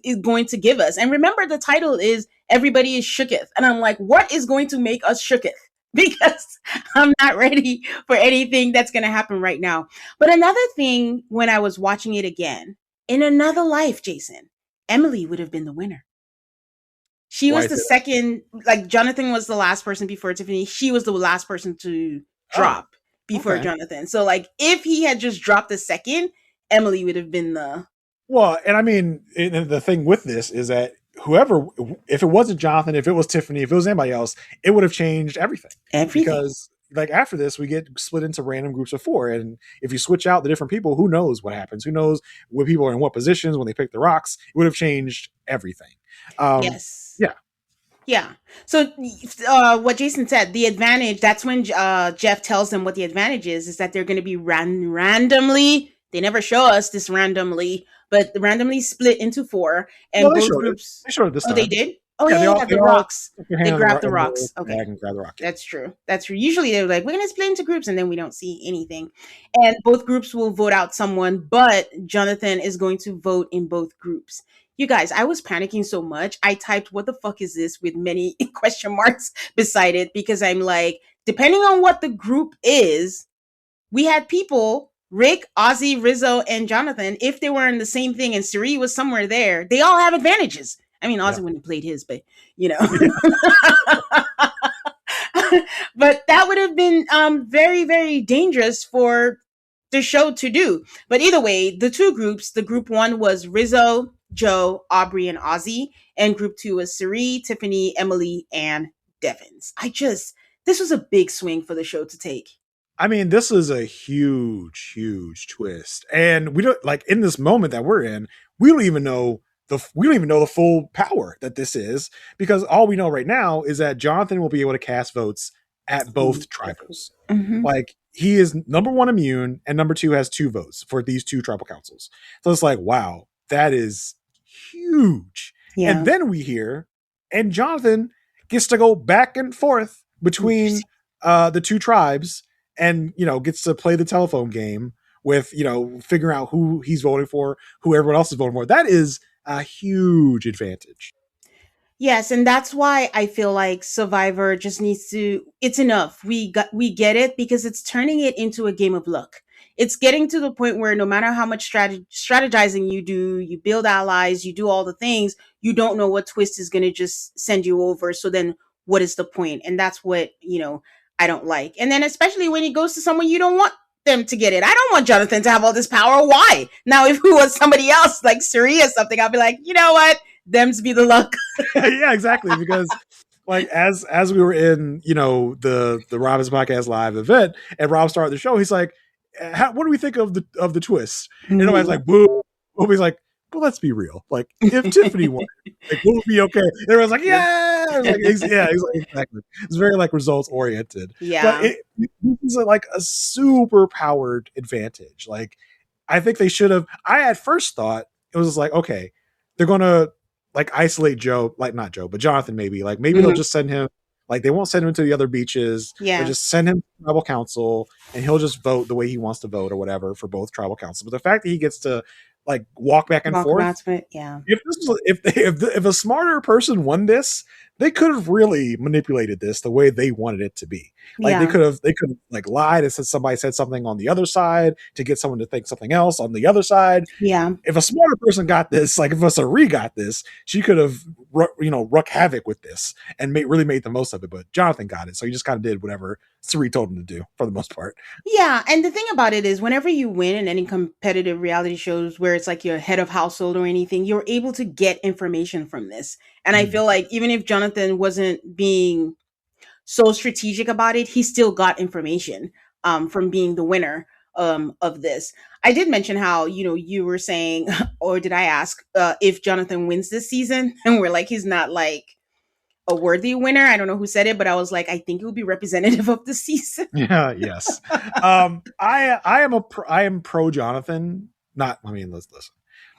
Speaker 2: is going to give us? And remember, the title is Everybody is Shooketh. And I'm like, what is going to make us shooketh? Because I'm not ready for anything that's going to happen right now. But another thing, when I was watching it again, in another life, Jason, Emily would have been the winner. She was the second, like Jonathan was the last person before Tiffany. She was the last person to drop before Jonathan. So like if he had just dropped a second, Emily would have been the...
Speaker 3: Well, and I mean, the thing with this is that if it wasn't Jonathan, if it was Tiffany, if it was anybody else, it would have changed everything. Because like after this, we get split into random groups of 4. And if you switch out the different people, who knows what happens? Who knows what people are in what positions when they pick the rocks? It would have changed everything.
Speaker 2: Yes. Yeah. So what Jason said, the advantage, that's when Jeff tells them what the advantage is that they're going to be randomly, they never show us this randomly, but randomly split into 4. And both groups...
Speaker 3: They showed it this time.
Speaker 2: Oh, they did? Oh, yeah, the rocks. They grab the rocks. Okay.
Speaker 3: I can grab the rock.
Speaker 2: That's true. Usually they're like, we're going to split into groups, and then we don't see anything. And both groups will vote out someone, but Jonathan is going to vote in both groups. You guys, I was panicking so much. I typed, what the fuck is this? With many question marks beside it, because I'm like, depending on what the group is, we had people, Rick, Ozzy, Rizzo, and Jonathan, if they were in the same thing and Cirie was somewhere there, they all have advantages. I mean, Ozzy wouldn't have played his, but but that would have been very, very dangerous for the show to do. But either way, the 2 groups, the group 1 was Rizzo, Joe, Aubrey, and Ozzy, and group 2 was Cirie, Tiffany, Emily, and Devins. This was a big swing for the show to take.
Speaker 3: I mean, this is a huge, huge twist. And we don't, like, in this moment that we're in, we don't even know the full power that this is, because all we know right now is that Jonathan will be able to cast votes at both tribals.
Speaker 2: Mm-hmm.
Speaker 3: Like he is number 1 immune and number 2 has 2 votes for these 2 tribal councils. So it's like, wow, that is huge.
Speaker 2: Yeah.
Speaker 3: And then we hear, and Jonathan gets to go back and forth between the 2 tribes and, gets to play the telephone game with, figuring out who he's voting for, who everyone else is voting for. That is a huge advantage.
Speaker 2: Yes, and that's why I feel like Survivor just needs to, it's enough. We get it, because it's turning it into a game of luck. It's getting to the point where no matter how much strategizing you do, you build allies, you do all the things, you don't know what twist is going to just send you over. So then what is the point? And that's what, I don't like. And then especially when it goes to someone you don't want them to get it. I don't want Jonathan to have all this power. Why? Now, if it was somebody else like Cirie or something, I'll be like, you know what? Them's be the luck.
Speaker 3: Yeah, exactly. Because like as we were in, the Rob's Podcast Live event, and Rob started the show, he's like, what do we think of the twist? And nobody's like, boo. He's like, well, let's be real. Like, if Tiffany won, like, we'll be okay. And everyone's like, yeah. Exactly. It's very like results oriented.
Speaker 2: Yeah.
Speaker 3: But this is like a super powered advantage. Like, I think they should have. I at first thought it was like, okay, they're gonna like isolate Joe, like not Joe, but Jonathan maybe. Like maybe they'll just send him. Like they won't send him to the other beaches.
Speaker 2: Yeah.
Speaker 3: They'll just send him to tribal council, and he'll just vote the way he wants to vote or whatever for both tribal councils. But the fact that he gets to like walk back and forth,
Speaker 2: yeah.
Speaker 3: If a smarter person won this, they could have really manipulated this the way they wanted it to be. Like they could have like lied and said somebody said something on the other side to get someone to think something else on the other side.
Speaker 2: Yeah.
Speaker 3: If a smarter person got this, like if a Cirie got this, she could have wreaked havoc with this and really made the most of it. But Jonathan got it, so he just kind of did whatever Cirie told him to do for the most part.
Speaker 2: Yeah, and the thing about it is, whenever you win in any competitive reality shows where it's like you're head of household or anything, you're able to get information from this. And I feel like even if Jonathan wasn't being so strategic about it, he still got information from being the winner of this. I did mention how, you were saying, or did I ask if Jonathan wins this season? And we're like, he's not like a worthy winner. I don't know who said it, but I was like, I think it would be representative of the season.
Speaker 3: Yeah. Yes. I am pro Jonathan. Listen,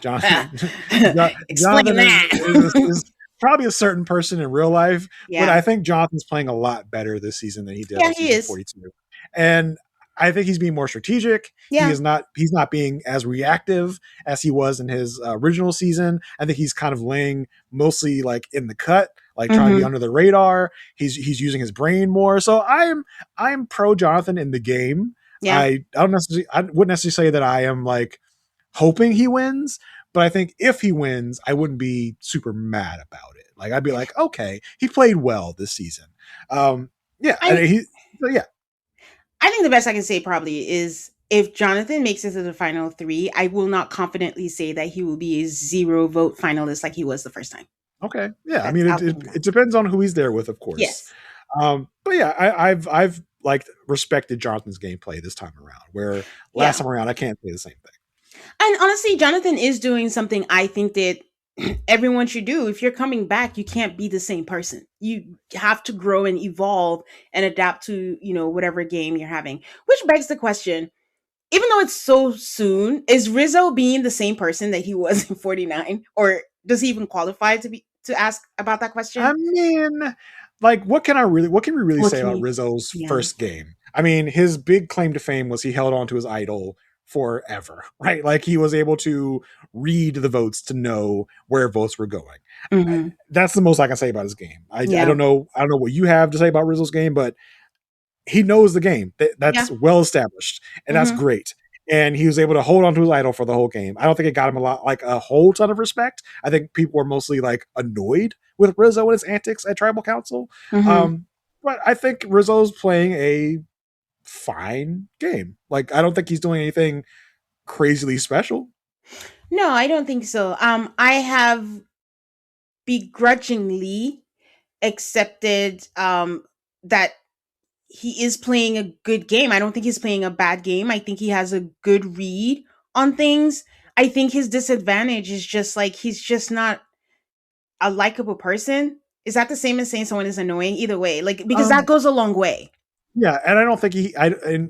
Speaker 3: Jonathan.
Speaker 2: Explain that.
Speaker 3: is probably a certain person in real life, but I think Jonathan's playing a lot better this season than he did in season 42. And I think he's being more strategic.
Speaker 2: Yeah.
Speaker 3: He's not being as reactive as he was in his original season. I think he's kind of laying mostly like in the cut, like trying to be under the radar. He's using his brain more. So I am pro Jonathan in the game.
Speaker 2: Yeah.
Speaker 3: I wouldn't necessarily say that I am like hoping he wins, but I think if he wins, I wouldn't be super mad about it. Like I'd be like, okay, he played well this season.
Speaker 2: I think the best I can say probably is if Jonathan makes it to the final 3, I will not confidently say that he will be a 0 vote finalist like he was the first time.
Speaker 3: Okay. Yeah. It depends on who he's there with, of course.
Speaker 2: Yes.
Speaker 3: But yeah, I've like respected Jonathan's gameplay this time around, where last time around I can't say the same thing.
Speaker 2: And honestly, Jonathan is doing something I think that everyone should do. If you're coming back, you can't be the same person. You have to grow and evolve and adapt to, whatever game you're having. Which begs the question, even though it's so soon, is Rizzo being the same person that he was in 49? Or does he even qualify to ask about that question?
Speaker 3: I mean, like what can we really say about Rizzo's first game? I mean, his big claim to fame was he held on to his idol forever, right? Like he was able to read the votes to know where votes were going. That's the most I can say about his game. I don't know what you have to say about Rizzo's game, but he knows the game. That's well established, and that's great. And he was able to hold on to his idol for the whole game. I don't think it got him a whole ton of respect. I think people were mostly like annoyed with Rizzo and his antics at Tribal Council. But I think Rizzo's playing a fine game. Like I don't think he's doing anything crazily special.
Speaker 2: No, I don't think so. I have begrudgingly accepted that he is playing a good game. I don't think he's playing a bad game. I think he has a good read on things. I think his disadvantage is just like he's just not a likable person. Is that the same as saying someone is annoying? Either way, like because that goes a long way.
Speaker 3: Yeah, and I don't think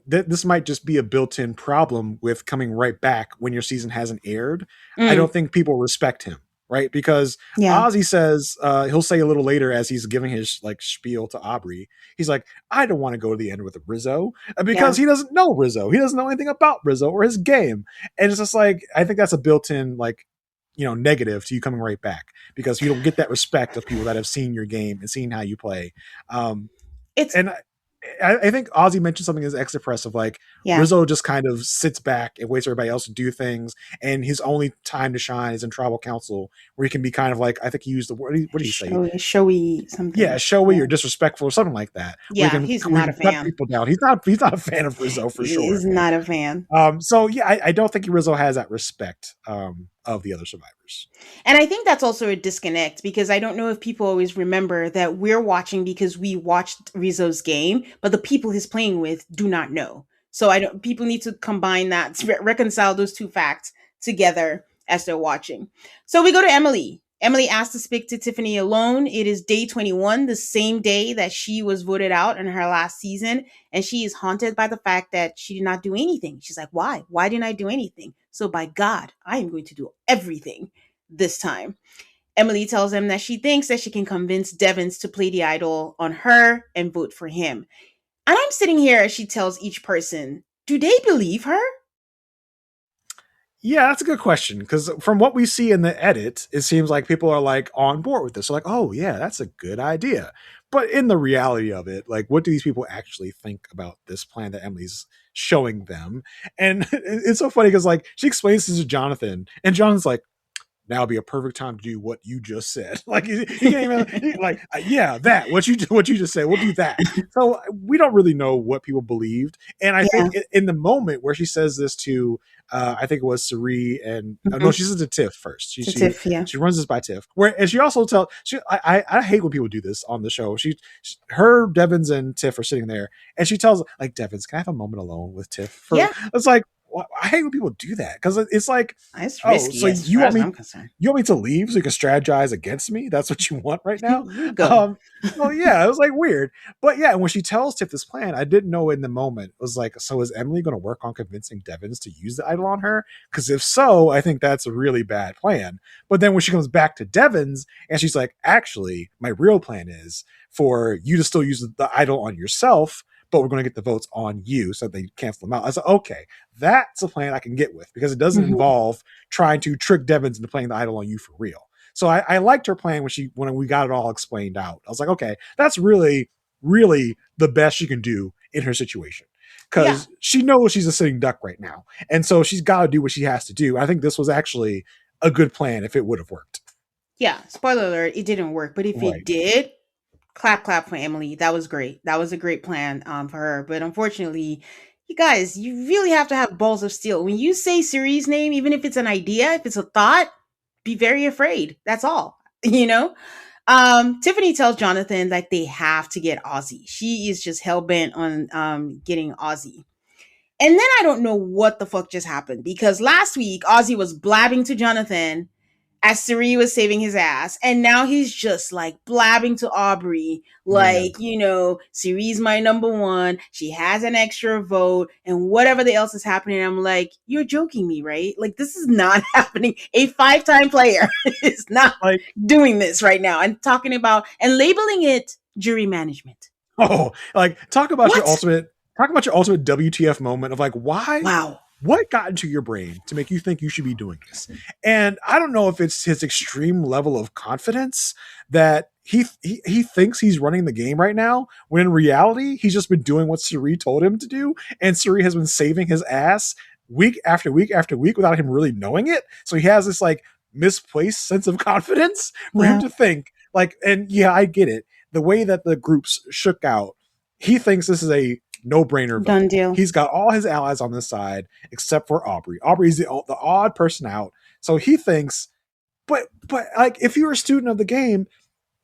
Speaker 3: this might just be a built-in problem with coming right back when your season hasn't aired. I don't think people respect him, right? Because Ozzy says he'll say a little later as he's giving his like spiel to Aubrey, he's like, I don't want to go to the end with Rizzo because he doesn't know Rizzo. He doesn't know anything about Rizzo or his game, and it's just like I think that's a built-in like negative to you coming right back because you don't get that respect of people that have seen your game and seen how you play. I think Ozzy mentioned something as express of like Rizzo just kind of sits back and waits for everybody else to do things, and his only time to shine is in tribal council, where he can be kind of like I think he used the word. What did he say?
Speaker 2: Showy something.
Speaker 3: Yeah, showy or disrespectful or something like that.
Speaker 2: Yeah, he's not a fan.
Speaker 3: Cut people down. He's not a fan of Rizzo for sure.
Speaker 2: He's not a fan.
Speaker 3: So yeah, I don't think Rizzo has that respect of the other survivors.
Speaker 2: And I think that's also a disconnect because I don't know if people always remember that we're watching because we watched Rizzo's game, but the people he's playing with do not know. So people need to combine that, reconcile those two facts together as they're watching. So we go to Emily. Emily asked to speak to Tiffany alone. It is day 21, the same day that she was voted out in her last season. And she is haunted by the fact that she did not do anything. She's like, why? Why didn't I do anything? So by God, I am going to do everything this time. Emily tells him that she thinks that she can convince Devins to play the idol on her and vote for him. And I'm sitting here as she tells each person, do they believe her?
Speaker 3: Yeah, that's a good question because from what we see in the edit, it seems like people are like on board with this. So like, oh yeah, that's a good idea. But in the reality of it, like, what do these people actually think about this plan that Emily's showing them? And it's so funny because like she explains this to Jonathan, and Jonathan's like, now would be a perfect time to do what you just said. Like he can't even like, yeah, that what you just said. We'll do that. So we don't really know what people believed, and I think in the moment where she says this to, I think it was Cirie and no, she says to Tiff first. She runs this by Tiff. And she also tells I hate when people do this on the show. Her Devins and Tiff are sitting there, and she tells like Devins, can I have a moment alone with Tiff? It's like. Well, I hate when people do that because it's like,
Speaker 2: it's risky,
Speaker 3: so you want me to leave so you can strategize against me? That's what you want right now? Well, yeah, it was like weird. But yeah, when she tells Tiff this plan, I didn't know in the moment. It was like, so is Emily going to work on convincing Devins to use the idol on her? Because if so, I think that's a really bad plan. But then when she comes back to Devins and she's like, actually, my real plan is for you to still use the idol on yourself, but we're going to get the votes on you so they cancel them out. I was like, okay, that's a plan I can get with because it doesn't involve trying to trick Devins into playing the idol on you for real. So I liked her plan when we got it all explained out. I was like, okay, that's really, really the best she can do in her situation because she knows she's a sitting duck right now. And so she's got to do what she has to do. I think this was actually a good plan if it would have worked.
Speaker 2: Yeah, spoiler alert, it didn't work. But if it did, clap for Emily. That was great. That was a great plan for her. But unfortunately, you guys, you really have to have balls of steel. When you say Cirie's name, even if it's an idea, if it's a thought, be very afraid. That's all. Tiffany tells Jonathan that they have to get Ozzy. She is just hell-bent on getting Ozzy. And then I don't know what the fuck just happened because last week Ozzy was blabbing to Jonathan as Cirie was saving his ass. And now he's just like blabbing to Aubrey, like, Cirie's my number one. She has an extra vote and whatever the else is happening. I'm like, you're joking me, right? Like, this is not happening. A 5-time player is not doing this right now and talking about and labeling it jury management.
Speaker 3: Oh, like talk about your ultimate WTF moment of like, why?
Speaker 2: Wow.
Speaker 3: What got into your brain to make you think you should be doing this? And I don't know if it's his extreme level of confidence that he thinks he's running the game right now, when in reality, he's just been doing what Cirie told him to do. And Cirie has been saving his ass week after week after week without him really knowing it. So he has this like misplaced sense of confidence for him to think like, and yeah, I get it. The way that the groups shook out, he thinks this is a no-brainer.
Speaker 2: Done deal.
Speaker 3: He's got all his allies on this side except for Aubrey. Aubrey's the odd person out. So he thinks, but like if you're a student of the game,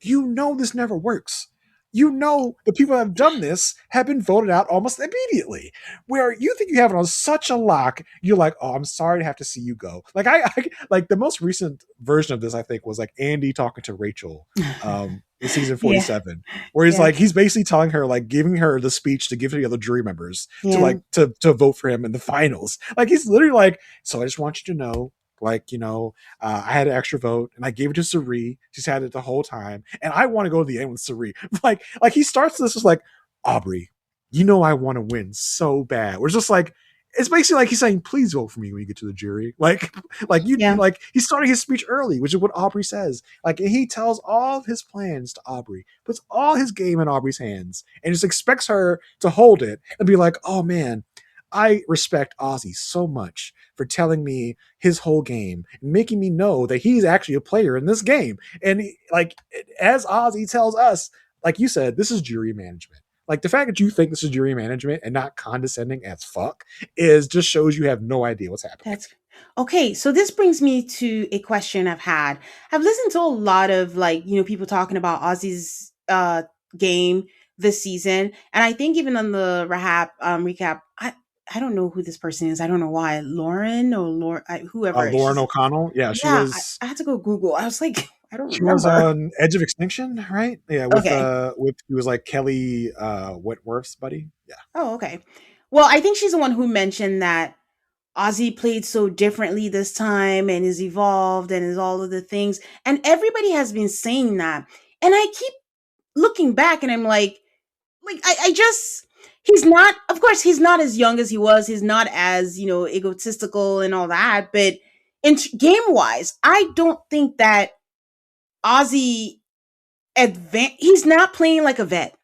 Speaker 3: this never works. The people that have done this have been voted out almost immediately. Where you think you have it on such a lock, you're like, oh, I'm sorry to have to see you go. Like I like the most recent version of this, I think, was like Andy talking to Rachel in season 47, where he's like, he's basically telling her, like, giving her the speech to give to the other jury members to like to vote for him in the finals. Like, he's literally like, so I just want you to know, like, I had an extra vote and I gave it to Cirie. She's had it the whole time, and I want to go to the end with Cirie. like he starts this as like, Aubrey, I want to win so bad. We're just like, it's basically like he's saying, please vote for me when you get to the jury. Like he's starting his speech early, which is what Aubrey says. Like, he tells all of his plans to Aubrey, puts all his game in Aubrey's hands, and just expects her to hold it and be like, oh man, I respect Ozzy so much for telling me his whole game and making me know that he's actually a player in this game. And as Ozzy tells us, like you said, this is jury management. Like, the fact that you think this is jury management and not condescending as fuck just shows you have no idea what's happening.
Speaker 2: Okay, so this brings me to a question I've had. I've listened to a lot of people talking about Ozzy's game this season, and I think even on the recap, I don't know who this person is. I don't know why. Lauren or whoever.
Speaker 3: Lauren O'Connell. Yeah, she was.
Speaker 2: I had to go Google. I was like, I don't remember.
Speaker 3: She was on Edge of Extinction, right? Yeah, with he was like Kelly Whitworth's buddy. Yeah.
Speaker 2: Oh, okay. Well, I think she's the one who mentioned that Ozzy played so differently this time and is evolved and is all of the things. And everybody has been saying that. And I keep looking back and I'm like I just, he's not, of course, he's not as young as he was. He's not as, egotistical and all that. But game wise, I don't think that Ozzy he's not playing like a vet.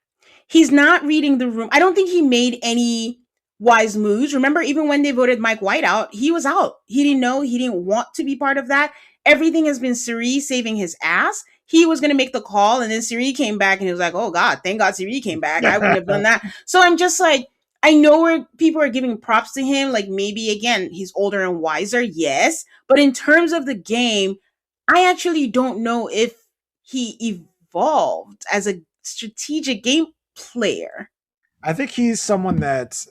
Speaker 2: He's not reading the room. I don't think he made any wise moves. Remember, even when they voted Mike White out, he was out. He didn't know. He didn't want to be part of that. Everything has been Cirie saving his ass. He was going to make the call, and then Cirie came back, and he was like, oh, God, thank God Cirie came back. I wouldn't have done that. So I'm just like, I know where people are giving props to him. Like, maybe, again, he's older and wiser, yes. But in terms of the game, I actually don't know if he evolved as a strategic game player.
Speaker 3: I think he's someone that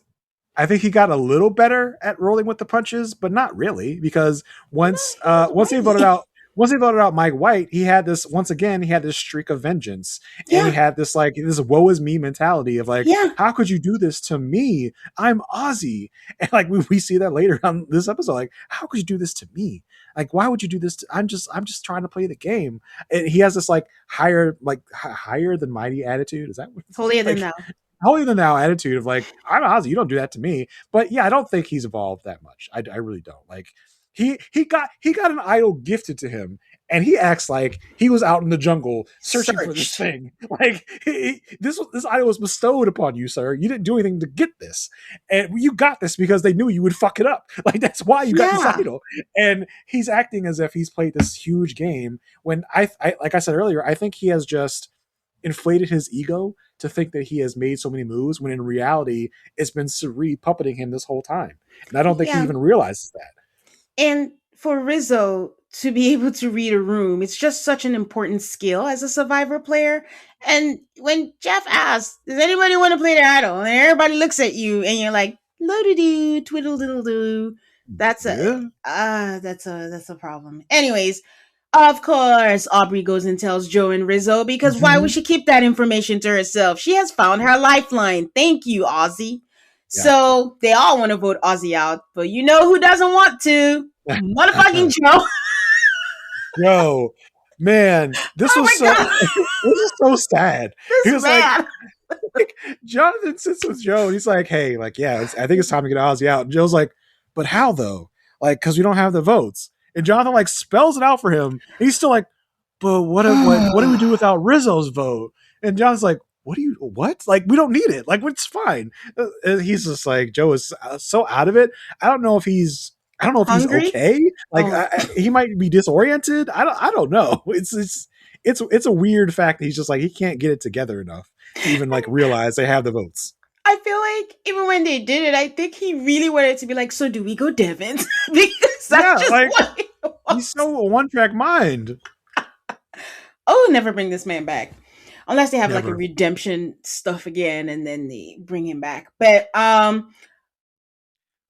Speaker 3: I think he got a little better at rolling with the punches, but not really, because once they voted out Mike White, he had this streak of vengeance, and he had this woe is me mentality of how could you do this to me? I'm Ozzy, and we see that later on this episode. Like, how could you do this to me? Like, why would you do this? I'm just trying to play the game. And he has this higher than mighty attitude. Is that what
Speaker 2: holier than thou?
Speaker 3: Holier than thou attitude of I'm Ozzy, you don't do that to me. But yeah, I don't think he's evolved that much. I really don't. He got an idol gifted to him, and he acts like he was out in the jungle searching for this thing. This idol was bestowed upon you, sir. You didn't do anything to get this, and you got this because they knew you would fuck it up. That's why you got this idol. And he's acting as if he's played this huge game. When I like I said earlier, I think he has just inflated his ego to think that he has made so many moves, when in reality it's been Cirie puppeting him this whole time, and I don't think he even realizes that.
Speaker 2: And for Rizzo to be able to read a room, it's just such an important skill as a Survivor player. And when Jeff asks, does anybody want to play the idol? And everybody looks at you and you're like, lo-do-doo, twiddle-diddle-doo. That's a problem. Anyways, of course, Aubrey goes and tells Joe and Rizzo, because why would she keep that information to herself? She has found her lifeline. Thank you, Ozzy. Yeah. So they all want to vote Ozzy out, but you know who doesn't want to? Motherfucking Joe.
Speaker 3: Yo, man, this was so sad. He was like, Jonathan sits with Joe and he's like, hey, I think it's time to get Ozzy out. And Joe's like, but how though? Because we don't have the votes. And Jonathan spells it out for him. And he's still like, but what do we do without Rizzo's vote? And Jonathan's like, what? We don't need it. It's fine. And he's just Joe is so out of it. I don't know if he's
Speaker 2: hungry?
Speaker 3: He's okay. He might be disoriented. I don't know. It's a weird fact that he's just he can't get it together enough to even realize they have the votes.
Speaker 2: I feel like even when they did it, I think he really wanted to be so do we go Devin? Because that's just what it was.
Speaker 3: He's so a one-track mind.
Speaker 2: Oh, never bring this man back. Unless they have a redemption stuff again and then they bring him back. But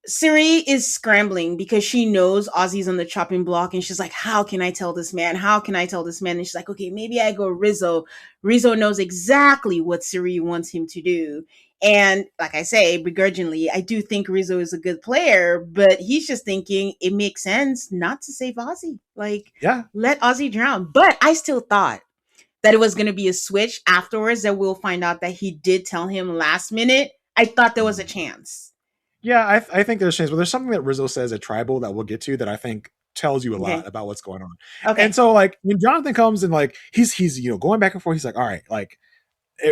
Speaker 2: Cirie is scrambling because she knows Ozzy's on the chopping block, and she's like, how can I tell this man? How can I tell this man? And she's like, okay, maybe I go Rizzo. Rizzo knows exactly what Cirie wants him to do. And like I say, begrudgingly, I do think Rizzo is a good player, but he's just thinking it makes sense not to save Ozzy. Like, let Ozzy drown. But I still thought that it was going to be a switch afterwards, that we'll find out that he did tell him last minute. I thought there was a chance.
Speaker 3: Yeah, I think there's a chance, but there's something that Rizzo says at Tribal that we'll get to that I think tells you a lot about what's going on. Okay. And so like when Jonathan comes and like he's going back and forth, he's like, all right, like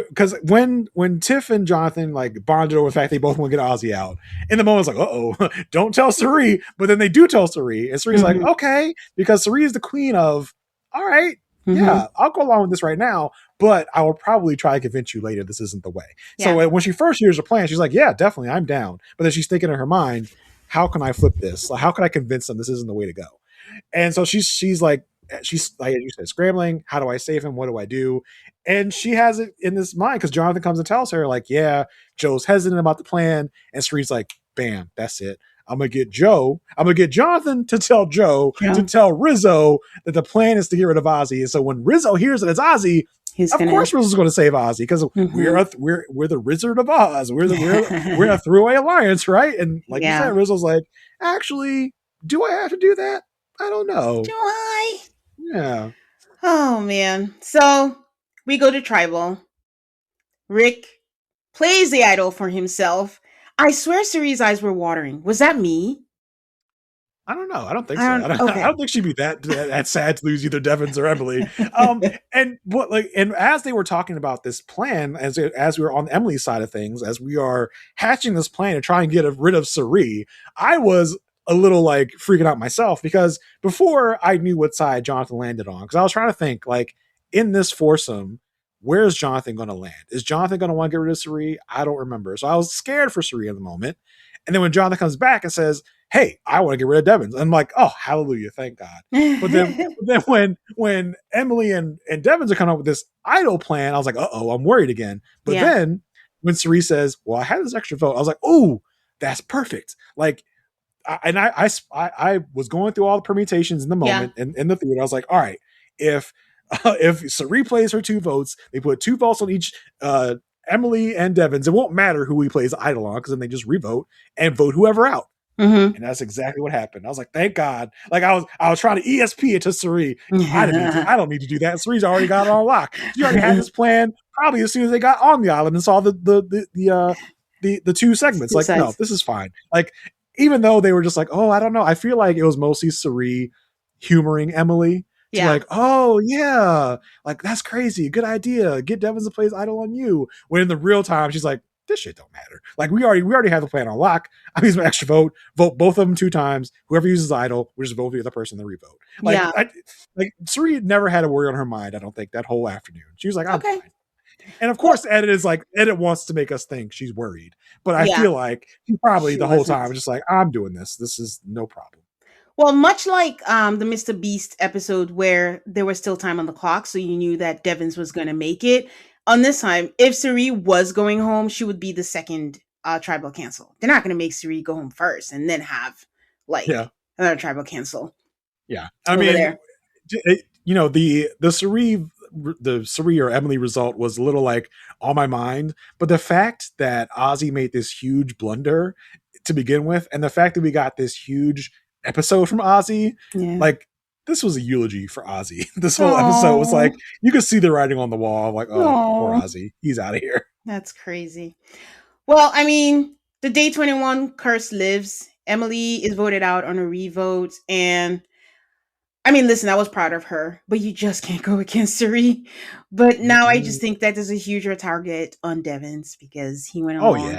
Speaker 3: because when Tiff and Jonathan like bonded over the fact they both want to get Ozzy out, in the moment it's like, don't tell Cirie, but then they do tell Cirie, and Cirie's like, okay, because Cirie is the queen of, all right, yeah, I'll go along with this right now, but I will probably try to convince you later this isn't the way. So when she first hears the plan, she's like, yeah, definitely, I'm down. But then she's thinking in her mind, how can I flip this? Like, how can I convince them this isn't the way to go? And so she's like you said, scrambling. How do I save him? What do I do? And she has it in this mind because Jonathan comes and tells her, like, yeah, Joe's hesitant about the plan. And Cirie's like, bam, that's it. I'm going to get Jonathan to tell Joe to tell Rizzo that the plan is to get rid of Ozzy. And so when Rizzo hears that it's Ozzy, of course Rizzo's going to save Ozzy because we're the Wizard of Oz. We're a throwaway alliance, right? And like you said, Rizzo's like, actually, do I have to do that? I don't know.
Speaker 2: Do I?
Speaker 3: Yeah.
Speaker 2: Oh man. So we go to Tribal. Rick plays the idol for himself. I swear Cirie's eyes were watering. Was that me?
Speaker 3: I don't know. I don't think so. I don't think she'd be that sad to lose either Devins or Emily. And as they were talking about this plan, as we were on Emily's side of things, as we are hatching this plan to try and get rid of Cirie, I was a little like freaking out myself because before I knew what side Jonathan landed on, because I was trying to think like in this foursome, where's Jonathan going to land? Is Jonathan going to want to get rid of Cirie? I don't remember. So I was scared for Cirie in the moment. And then when Jonathan comes back and says, hey, I want to get rid of Devins, I'm like, oh, hallelujah, thank God. But then when Emily and Devins are coming up with this idol plan, I was like, I'm worried again. But then when Cirie says, well, I had this extra vote, I was like, oh, that's perfect. Like, I was going through all the permutations in the moment in the theater. I was like, all right, if Cirie plays her 2 votes, they put 2 votes on each Emily and Devins. It won't matter who he plays idol on because then they just revote and vote whoever out. And that's exactly what happened. I was like, thank God. Like I was trying to ESP it to Cirie. I don't need to do that. Cirie's already got it on lock. She already had this plan probably as soon as they got on the island and saw the 2 segments. Like, no, this is fine. Like, even though they were just like, oh, I don't know. I feel like it was mostly Cirie humoring Emily. Like, oh yeah, like that's crazy. Good idea. Get Devins to play his idol on you. When in the real time, she's like, this shit don't matter. Like we already have the plan on lock. I mean, it's an extra vote both of them 2 times. Whoever uses idol, we just vote for the other person to revote. Like Cirie never had a worry on her mind. I don't think that whole afternoon. She was like, I'm fine. And of course, Edit wants to make us think she's worried, but I feel like she probably the whole time was just like, I'm doing this. This is no problem.
Speaker 2: Well, much like the Mr. Beast episode where there was still time on the clock, so you knew that Devins was going to make it. On this time, if Cirie was going home, she would be the second tribal cancel. They're not going to make Cirie go home first and then have another tribal cancel.
Speaker 3: Yeah, I mean, the Cirie or Emily result was a little like on my mind, but the fact that Ozzy made this huge blunder to begin with, and the fact that we got this huge episode from Ozzy, like this was a eulogy for Ozzy. This whole episode was like, you could see the writing on the wall. I'm like, poor Ozzy, he's out of here.
Speaker 2: That's crazy. Well, I mean, the Day 21 curse lives. Emily is voted out on a revote, and I mean, listen, I was proud of her, but you just can't go against Cirie. But now I just think that there's a huger target on Devins because he went along with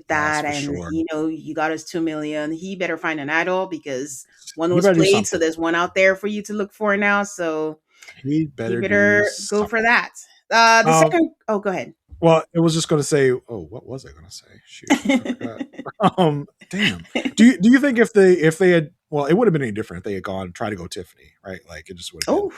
Speaker 2: that. And, you got us 2 million. He better find an idol because one was played. So there's one out there for you to look for now. So
Speaker 3: he better
Speaker 2: go for that. Second, go ahead.
Speaker 3: Well, it was just going to say, what was I going to say? Shoot, damn. Do you think if they had, well, it would have been any different if they had tried to go Tiffany, right? Like it just would have been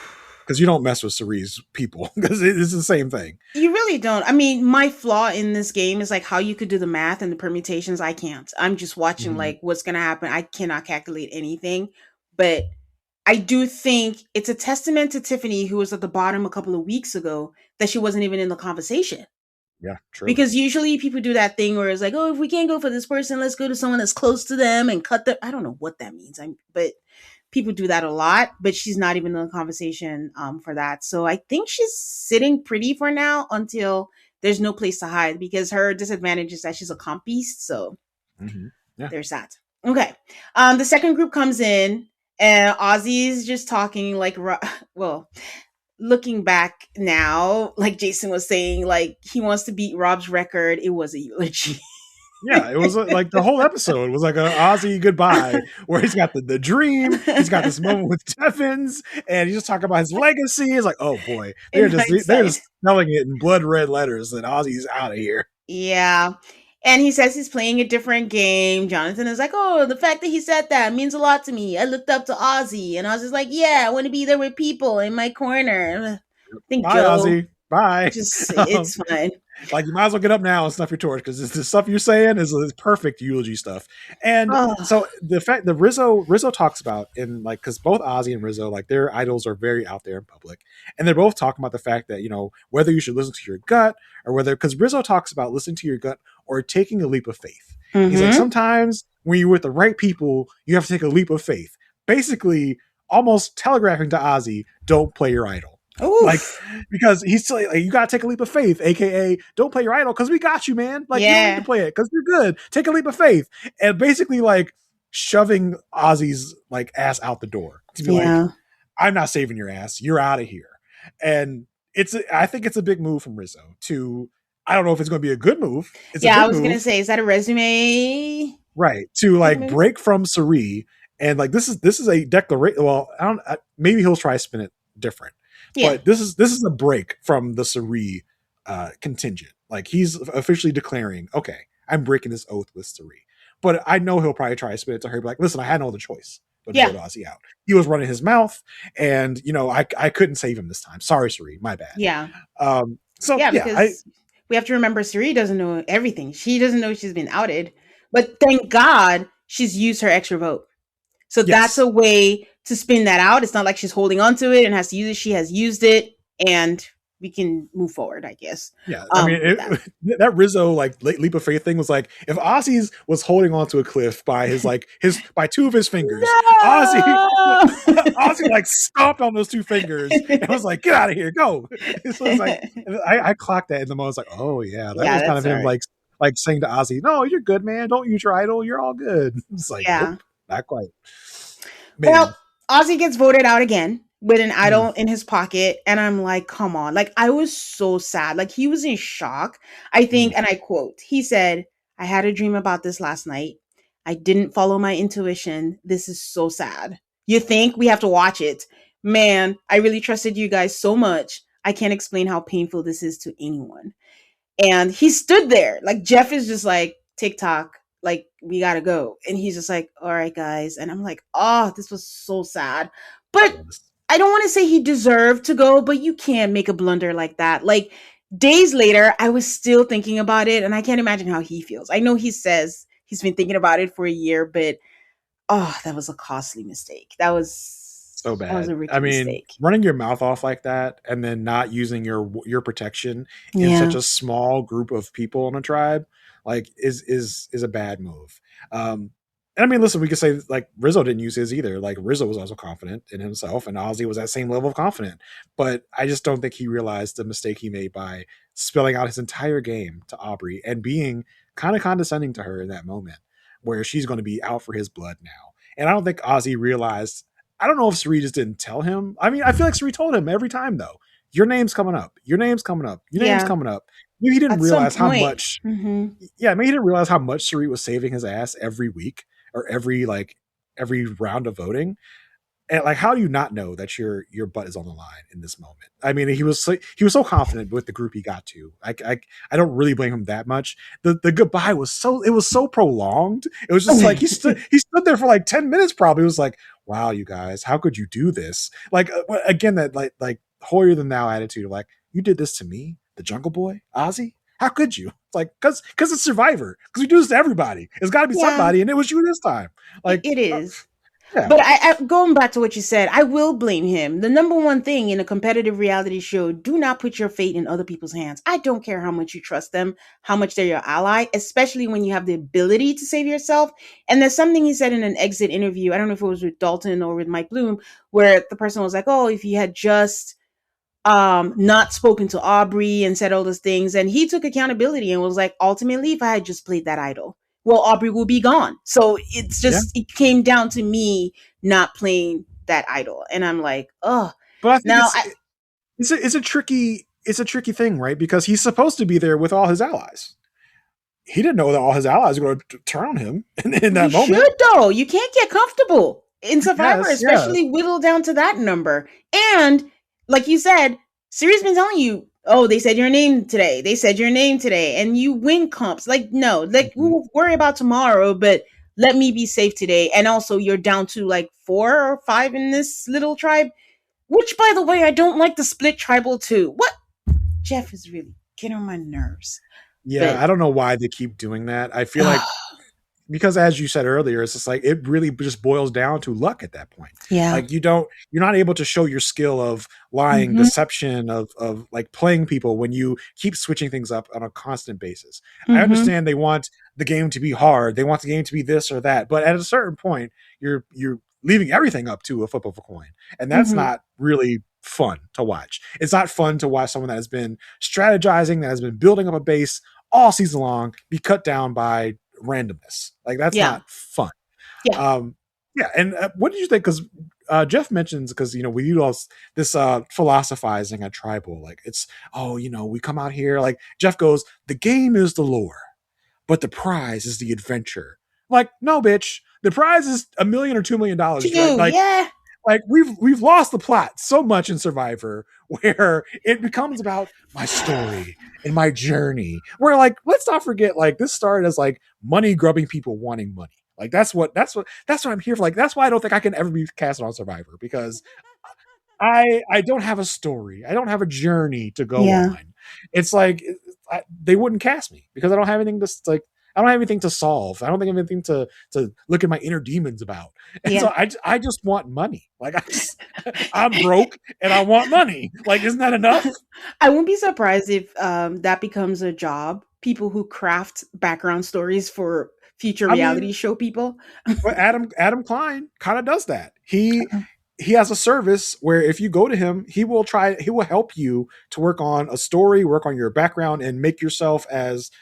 Speaker 3: because you don't mess with Cirie's people because it's the same thing.
Speaker 2: You really don't. I mean, my flaw in this game is like how you could do the math and the permutations. I can't. I'm just watching like what's gonna happen. I cannot calculate anything. But I do think it's a testament to Tiffany, who was at the bottom a couple of weeks ago, that she wasn't even in the conversation.
Speaker 3: Yeah, true.
Speaker 2: Because usually people do that thing where it's like, oh, if we can't go for this person, let's go to someone that's close to them and cut them. I don't know what that means. But people do that a lot, but she's not even in the conversation for that. So I think she's sitting pretty for now until there's no place to hide, because her disadvantage is that she's a comp beast. So there's that. Okay. The second group comes in and Ozzy's just talking like, well, looking back now, like Jason was saying, like he wants to beat Rob's record. It was a eulogy.
Speaker 3: Yeah, it was like the whole episode was like an Ozzy goodbye, where he's got the dream, he's got this moment with Teffins, and he's just talking about his legacy. It's like, oh boy, they're just spelling it in blood red letters that Ozzy's out of here.
Speaker 2: Yeah. And he says he's playing a different game. Jonathan is like, oh, the fact that he said that means a lot to me. I looked up to Ozzy, and Ozzy's like, yeah, I want to be there with people in my corner. I think
Speaker 3: Bye,
Speaker 2: Joe,
Speaker 3: Ozzy. Bye.
Speaker 2: It's fine.
Speaker 3: Like, you might as well get up now and snuff your torch, because the stuff you're saying is perfect eulogy stuff. And so the fact that Rizzo talks about in like, because both Ozzy and Rizzo, like their idols are very out there in public, and they're both talking about the fact that, you know, whether you should listen to your gut or whether, because Rizzo talks about listening to your gut or taking a leap of faith. He's like, sometimes when you're with the right people, you have to take a leap of faith. Basically, almost telegraphing to Ozzy, don't play your idol. Oof. Like, because he's still like, you gotta take a leap of faith, aka don't play your idol because we got you, man. Like, you don't need to play it because you're good. Take a leap of faith, and basically like shoving Ozzy's like ass out the door to be like, I'm not saving your ass. You're out of here. And I think it's a big move from Rizzo to. I don't know if it's going to be a good move.
Speaker 2: I was going to say, is that a resume?
Speaker 3: Right, to like break from Cirie, and like this is a declaration. Well, maybe he'll try to spin it different. Yeah. But this is a break from the Cirie contingent. Like, he's officially declaring, okay, I'm breaking this oath with Cirie. But I know he'll probably try to spin it to her, be like, listen, I had no other choice but to vote Ozzy out. He was running his mouth, and you know, I couldn't save him this time. Sorry, Cirie, my bad.
Speaker 2: Yeah.
Speaker 3: Because
Speaker 2: we have to remember Cirie doesn't know everything. She doesn't know she's been outed. But thank God she's used her extra vote. So that's a way to spin that out. It's not like she's holding on to it and has to use it. She has used it, and we can move forward, I guess.
Speaker 3: Yeah, I mean, that Rizzo like leap of faith thing was like, if Ozzy was holding onto a cliff by by two of his fingers, Ozzy like stomped on those two fingers and was like, get out of here, go. So it's like, I clocked that in the moment. I was like, oh yeah, that was kind of him like saying to Ozzy, no, you're good, man. Don't use your idol. You're all good. It's like, nope, not quite. Man.
Speaker 2: Well, Ozzy gets voted out again with an idol in his pocket, and I'm like, come on. Like, I was so sad. Like, he was in shock, I think, and I quote, he said, I had a dream about this last night. I didn't follow my intuition. This is so sad. You think? We have to watch it. Man, I really trusted you guys so much. I can't explain how painful this is to anyone. And he stood there. Like, Jeff is just like, TikTok, like, we gotta go. And he's just like, all right, guys. And I'm like, oh, this was so sad. But I don't want to say he deserved to go, but you can't make a blunder like that. Like, days later, I was still thinking about it, and I can't imagine how he feels. I know he says he's been thinking about it for a year, but that was a costly mistake. That was
Speaker 3: so bad.
Speaker 2: That was a rookie mistake.
Speaker 3: Running your mouth off like that and then not using your protection in such a small group of people in a tribe, like, is a bad move. And I mean, listen, we could say like Rizzo didn't use his either. Like, Rizzo was also confident in himself, and Ozzy was that same level of confident. But I just don't think he realized the mistake he made by spelling out his entire game to Aubrey and being kind of condescending to her in that moment, where she's going to be out for his blood now. And I don't think Ozzy realized. I don't know if Cirie just didn't tell him. I mean, I feel like Cirie told him every time though. Your name's coming up. Your name's coming up. Your name's coming up. Maybe he didn't realize how much. Yeah, maybe he didn't realize how much Cirie was saving his ass every week. Or every round of voting. And like, how do you not know that your butt is on the line in this moment? I mean, he was so confident with the group he got to. I don't really blame him that much. The goodbye was so prolonged. It was just like he stood there for like 10 minutes probably. It was like, wow, you guys, how could you do this? Like again, that like holier than thou attitude of like, you did this to me, the Jungle Boy, Ozzy. How could you? It's like because it's Survivor. Because we do this to everybody. It's got to be somebody, and it was you this time. Like
Speaker 2: it is.
Speaker 3: Yeah.
Speaker 2: But I going back to what you said, I will blame him. The number one thing in a competitive reality show, do not put your fate in other people's hands. I don't care how much you trust them, how much they're your ally, especially when you have the ability to save yourself. And there's something he said in an exit interview, I don't know if it was with Dalton or with Mike Bloom, where the person was like, oh, if you had just not spoken to Aubrey and said all those things, and he took accountability and was like, ultimately, if I had just played that idol, well, Aubrey will be gone. So it's just it came down to me not playing that idol, and I'm like, oh.
Speaker 3: But I think it's a tricky thing, right? Because he's supposed to be there with all his allies. He didn't know that all his allies were going to turn on him in that moment.
Speaker 2: Should though. You can't get comfortable in Survivor, especially whittled down to that number. And like you said, Cirie's been telling you, oh, they said your name today. They said your name today, and you win comps. Like, no, like we'll worry about tomorrow, but let me be safe today. And also, you're down to like 4 or 5 in this little tribe, which, by the way, I don't like the split tribal too. What? Jeff is really getting on my nerves.
Speaker 3: Yeah, I don't know why they keep doing that. I feel like because as you said earlier, it's just like it really just boils down to luck at that point.
Speaker 2: Yeah.
Speaker 3: Like you're not able to show your skill of lying, deception, of like playing people when you keep switching things up on a constant basis. I understand they want the game to be hard. They want the game to be this or that. But at a certain point, you're leaving everything up to a flip of a coin. And that's not really fun to watch. It's not fun to watch someone that has been strategizing, that has been building up a base all season long, be cut down by randomness. Like that's not fun. And what did you think? Because Jeff mentions, because we do all this philosophizing at Tribal, like it's we come out here, like Jeff goes, the game is the lore, but the prize is the adventure. Like, no, bitch, the prize is $1 million or $2 million. Right? Like we've lost the plot so much in Survivor where it becomes about my story and my journey. Where like, let's not forget, like this started as like money grubbing people wanting money. Like that's what I'm here for. Like that's why I don't think I can ever be cast on Survivor, because I don't have a story. I don't have a journey to go on. It's like they wouldn't cast me because I don't have anything to like. I don't have anything to solve. I don't think I have anything to look at my inner demons about. And so I just want money. Like I'm broke and I want money. Like, isn't that enough?
Speaker 2: I wouldn't be surprised if that becomes a job. People who craft background stories for future reality show people.
Speaker 3: But Adam Klein kind of does that. He has a service where if you go to him, he will help you to work on a story, work on your background, and make yourself as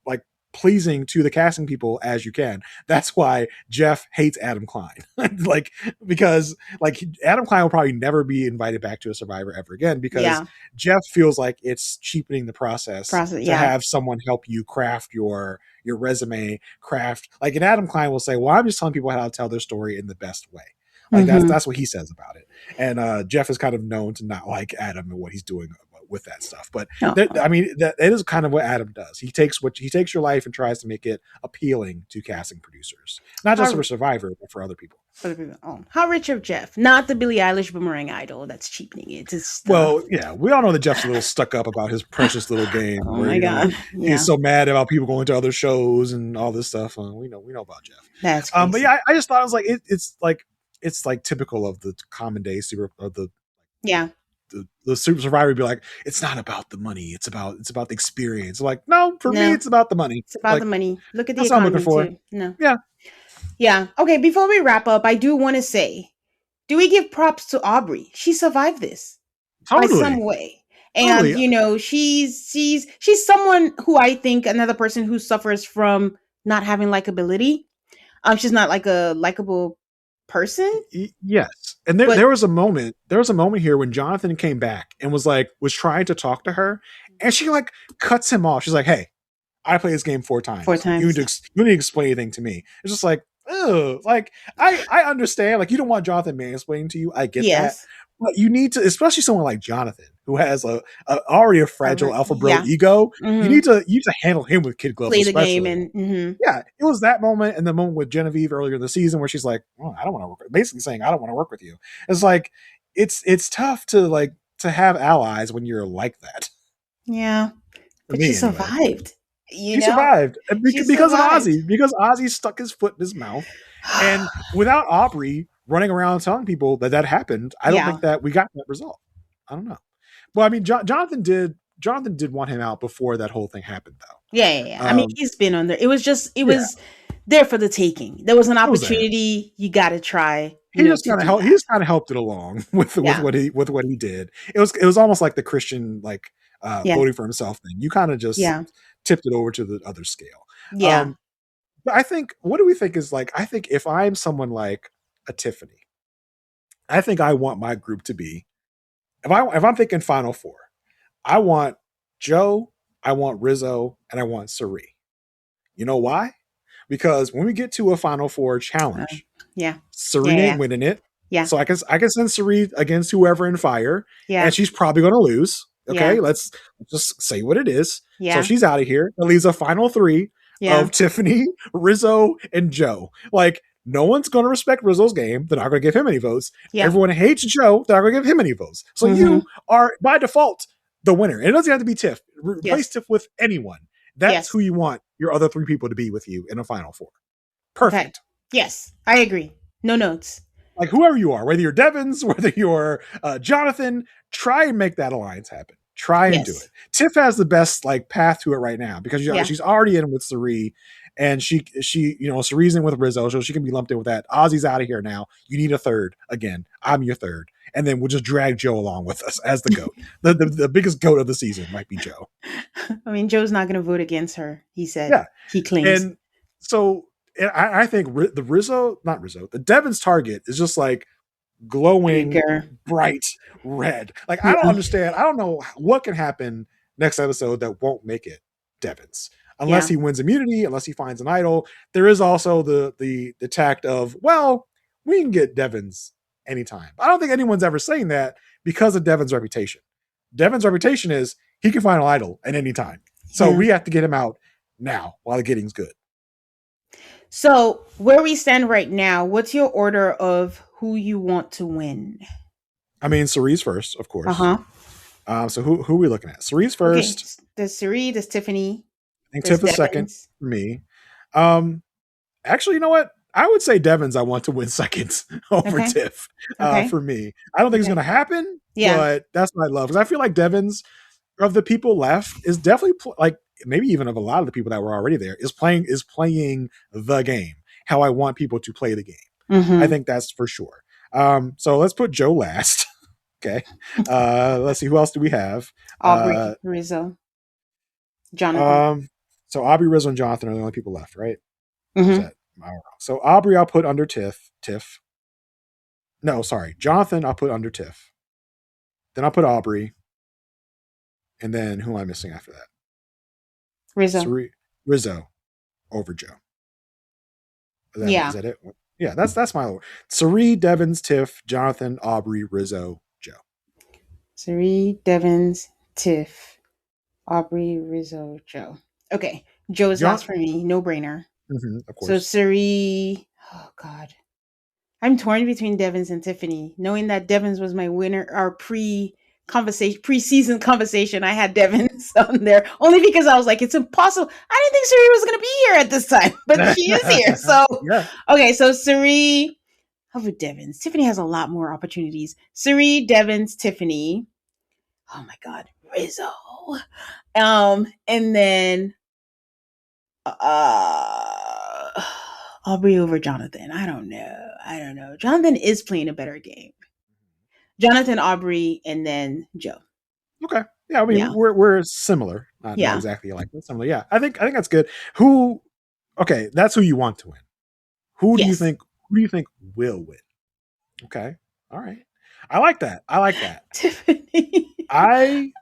Speaker 3: like pleasing to the casting people as you can. That's why Jeff hates Adam Klein. Like, because like Adam Klein will probably never be invited back to a Survivor ever again, because Jeff feels like it's cheapening the process to have someone help you craft your resume, like, and Adam Klein will say, well, I'm just telling people how to tell their story in the best way. Like that's what he says about it. And Jeff is kind of known to not like Adam and what he's doing with that stuff. But that is kind of what Adam does. He takes your life and tries to make it appealing to casting producers, not just for Survivor, but for other people.
Speaker 2: Oh, how rich of Jeff? Not the Billie Eilish boomerang idol. That's cheapening it.
Speaker 3: Well, yeah, we all know that Jeff's a little stuck up about his precious little game.
Speaker 2: Oh my God,
Speaker 3: he's so mad about people going to other shows and all this stuff. We know about Jeff.
Speaker 2: That's crazy.
Speaker 3: But yeah, I just thought it was it's like typical of the common day the Super Survivor would be like, it's not about the money, it's about the experience. Like, no, for me, it's about the money.
Speaker 2: It's about the money. Look at the economy too. No. Yeah. Okay, before we wrap up, I do want to say, do we give props to Aubrey? She survived this by some way. And she's someone who I think another person who suffers from not having likability. She's not like a likable person.
Speaker 3: Yes. And there was a moment here when Jonathan came back and was trying to talk to her, and she like cuts him off. She's like, hey, I play this game 4 times. You need to explain anything to me. It's just like, Like I understand. Like you don't want Jonathan mansplaining to you. I get that.
Speaker 2: Yes.
Speaker 3: But you need to, especially someone like Jonathan, who has already a fragile alpha bro ego. You need to handle him with kid gloves,
Speaker 2: play the
Speaker 3: especially.
Speaker 2: game and
Speaker 3: Yeah, it was that moment and the moment with Genevieve earlier in the season where she's like, oh, I don't want to work. Basically saying, I don't want to work with you. It's like it's tough to have allies when you're like that.
Speaker 2: Yeah,
Speaker 3: For
Speaker 2: but
Speaker 3: me,
Speaker 2: she
Speaker 3: anyway.
Speaker 2: survived.
Speaker 3: She survived because of Ozzy. Because Ozzy stuck his foot in his mouth, and without Aubrey running around telling people that happened, I don't think that we got that result. I don't know. Well, I mean, Jonathan did want him out before that whole thing happened, though.
Speaker 2: Yeah. I mean, he's been on there. It was there for the taking. There was an opportunity. You got to try.
Speaker 3: He just kind of helped it along with what he did. It was almost like the Christian voting for himself thing. You kind of just tipped it over to the other scale.
Speaker 2: Yeah.
Speaker 3: But I think, what do we think is like? I think if I'm someone like a Tiffany, I think I want my group to be. If I'm thinking Final Four, I want Joe, I want Rizzo, and I want Cirie. You know why? Because when we get to a Final Four challenge, Cirie ain't winning it.
Speaker 2: Yeah.
Speaker 3: So I can send Cirie against whoever in fire.
Speaker 2: Yeah.
Speaker 3: And she's probably going to lose. Okay. Let's just say what it is.
Speaker 2: Yeah.
Speaker 3: So she's out of here. That leaves a final three of Tiffany, Rizzo, and Joe. Like, no one's going to respect Rizzo's game. They're not going to give him any votes. Yeah. Everyone hates Joe. They're not going to give him any votes. So you are, by default, the winner. And it doesn't have to be Tiff. Replace Tiff with anyone. That's who you want your other three people to be with you in a Final Four. Perfect.
Speaker 2: Okay. Yes, I agree. No notes.
Speaker 3: Like whoever you are, whether you're Devins, whether you're Jonathan, try and make that alliance happen. Try and do it. Tiff has the best path to it right now because she's already in with Cirie, and she Cirie's in with Rizzo, so she can be lumped in with that. Ozzy's out of here now. You need a third again. I'm your third, and then we'll just drag Joe along with us as the goat. the biggest goat of the season might be Joe.
Speaker 2: I mean, Joe's not going to vote against her. He said he claims.
Speaker 3: And so I think the Devins target is just like glowing bright red. Like I don't understand. I don't know what can happen next episode that won't make it Devins unless he wins immunity, unless he finds an idol. There is also the tact of, well, we can get Devins anytime. I don't think anyone's ever saying that because of Devins' reputation. Devins' reputation is he can find an idol at any time. So we have to get him out now while the getting's good.
Speaker 2: So where we stand right now, what's your order of who you want to win?
Speaker 3: I mean, Cirie's first, of course. So who are we looking at? Cirie's first.
Speaker 2: Okay. There's Cirie, there's Tiffany.
Speaker 3: I think Tiff is second for me. Actually, you know what? I would say Devins I want to win second over Tiff for me. I don't think it's going to happen, but that's what I love. Because I feel like Devins, of the people left, is definitely maybe even of a lot of the people that were already there, is playing the game, how I want people to play the game. I think that's for sure. So let's put Joe last. Okay. Let's see. Who else do we have?
Speaker 2: Aubrey, Rizzo, Jonathan.
Speaker 3: So Aubrey, Rizzo, and Jonathan are the only people left, right? So Aubrey I'll put under Tiff. No, sorry. Jonathan I'll put under Tiff. Then I'll put Aubrey. And then who am I missing after that? Rizzo over Joe. Is that it? Yeah, that's my order. Cirie, Devins, Tiff, Jonathan, Aubrey, Rizzo, Joe.
Speaker 2: Cirie, Devins, Tiff, Aubrey, Rizzo, Joe. Okay. Joe is last for me. No brainer.
Speaker 3: Of course.
Speaker 2: So Cirie, oh God. I'm torn between Devins and Tiffany. Knowing that Devins was my winner, our pre-season conversation, I had Devins on there only because I was like, it's impossible. I didn't think Cirie was going to be here at this time, but she is here. So, okay. So Cirie, how about Devins? Tiffany has a lot more opportunities. Cirie, Devins, Tiffany. Oh my God. Rizzo. And then, Aubrey over Jonathan. I don't know. Jonathan is playing a better game. Jonathan, Aubrey, and then Joe.
Speaker 3: Okay. Yeah, I mean we're similar. Not exactly like but similar. Yeah. I think that's good. That's who you want to win. Who do you think will win? Okay. All right. I like that.
Speaker 2: Tiffany.
Speaker 3: I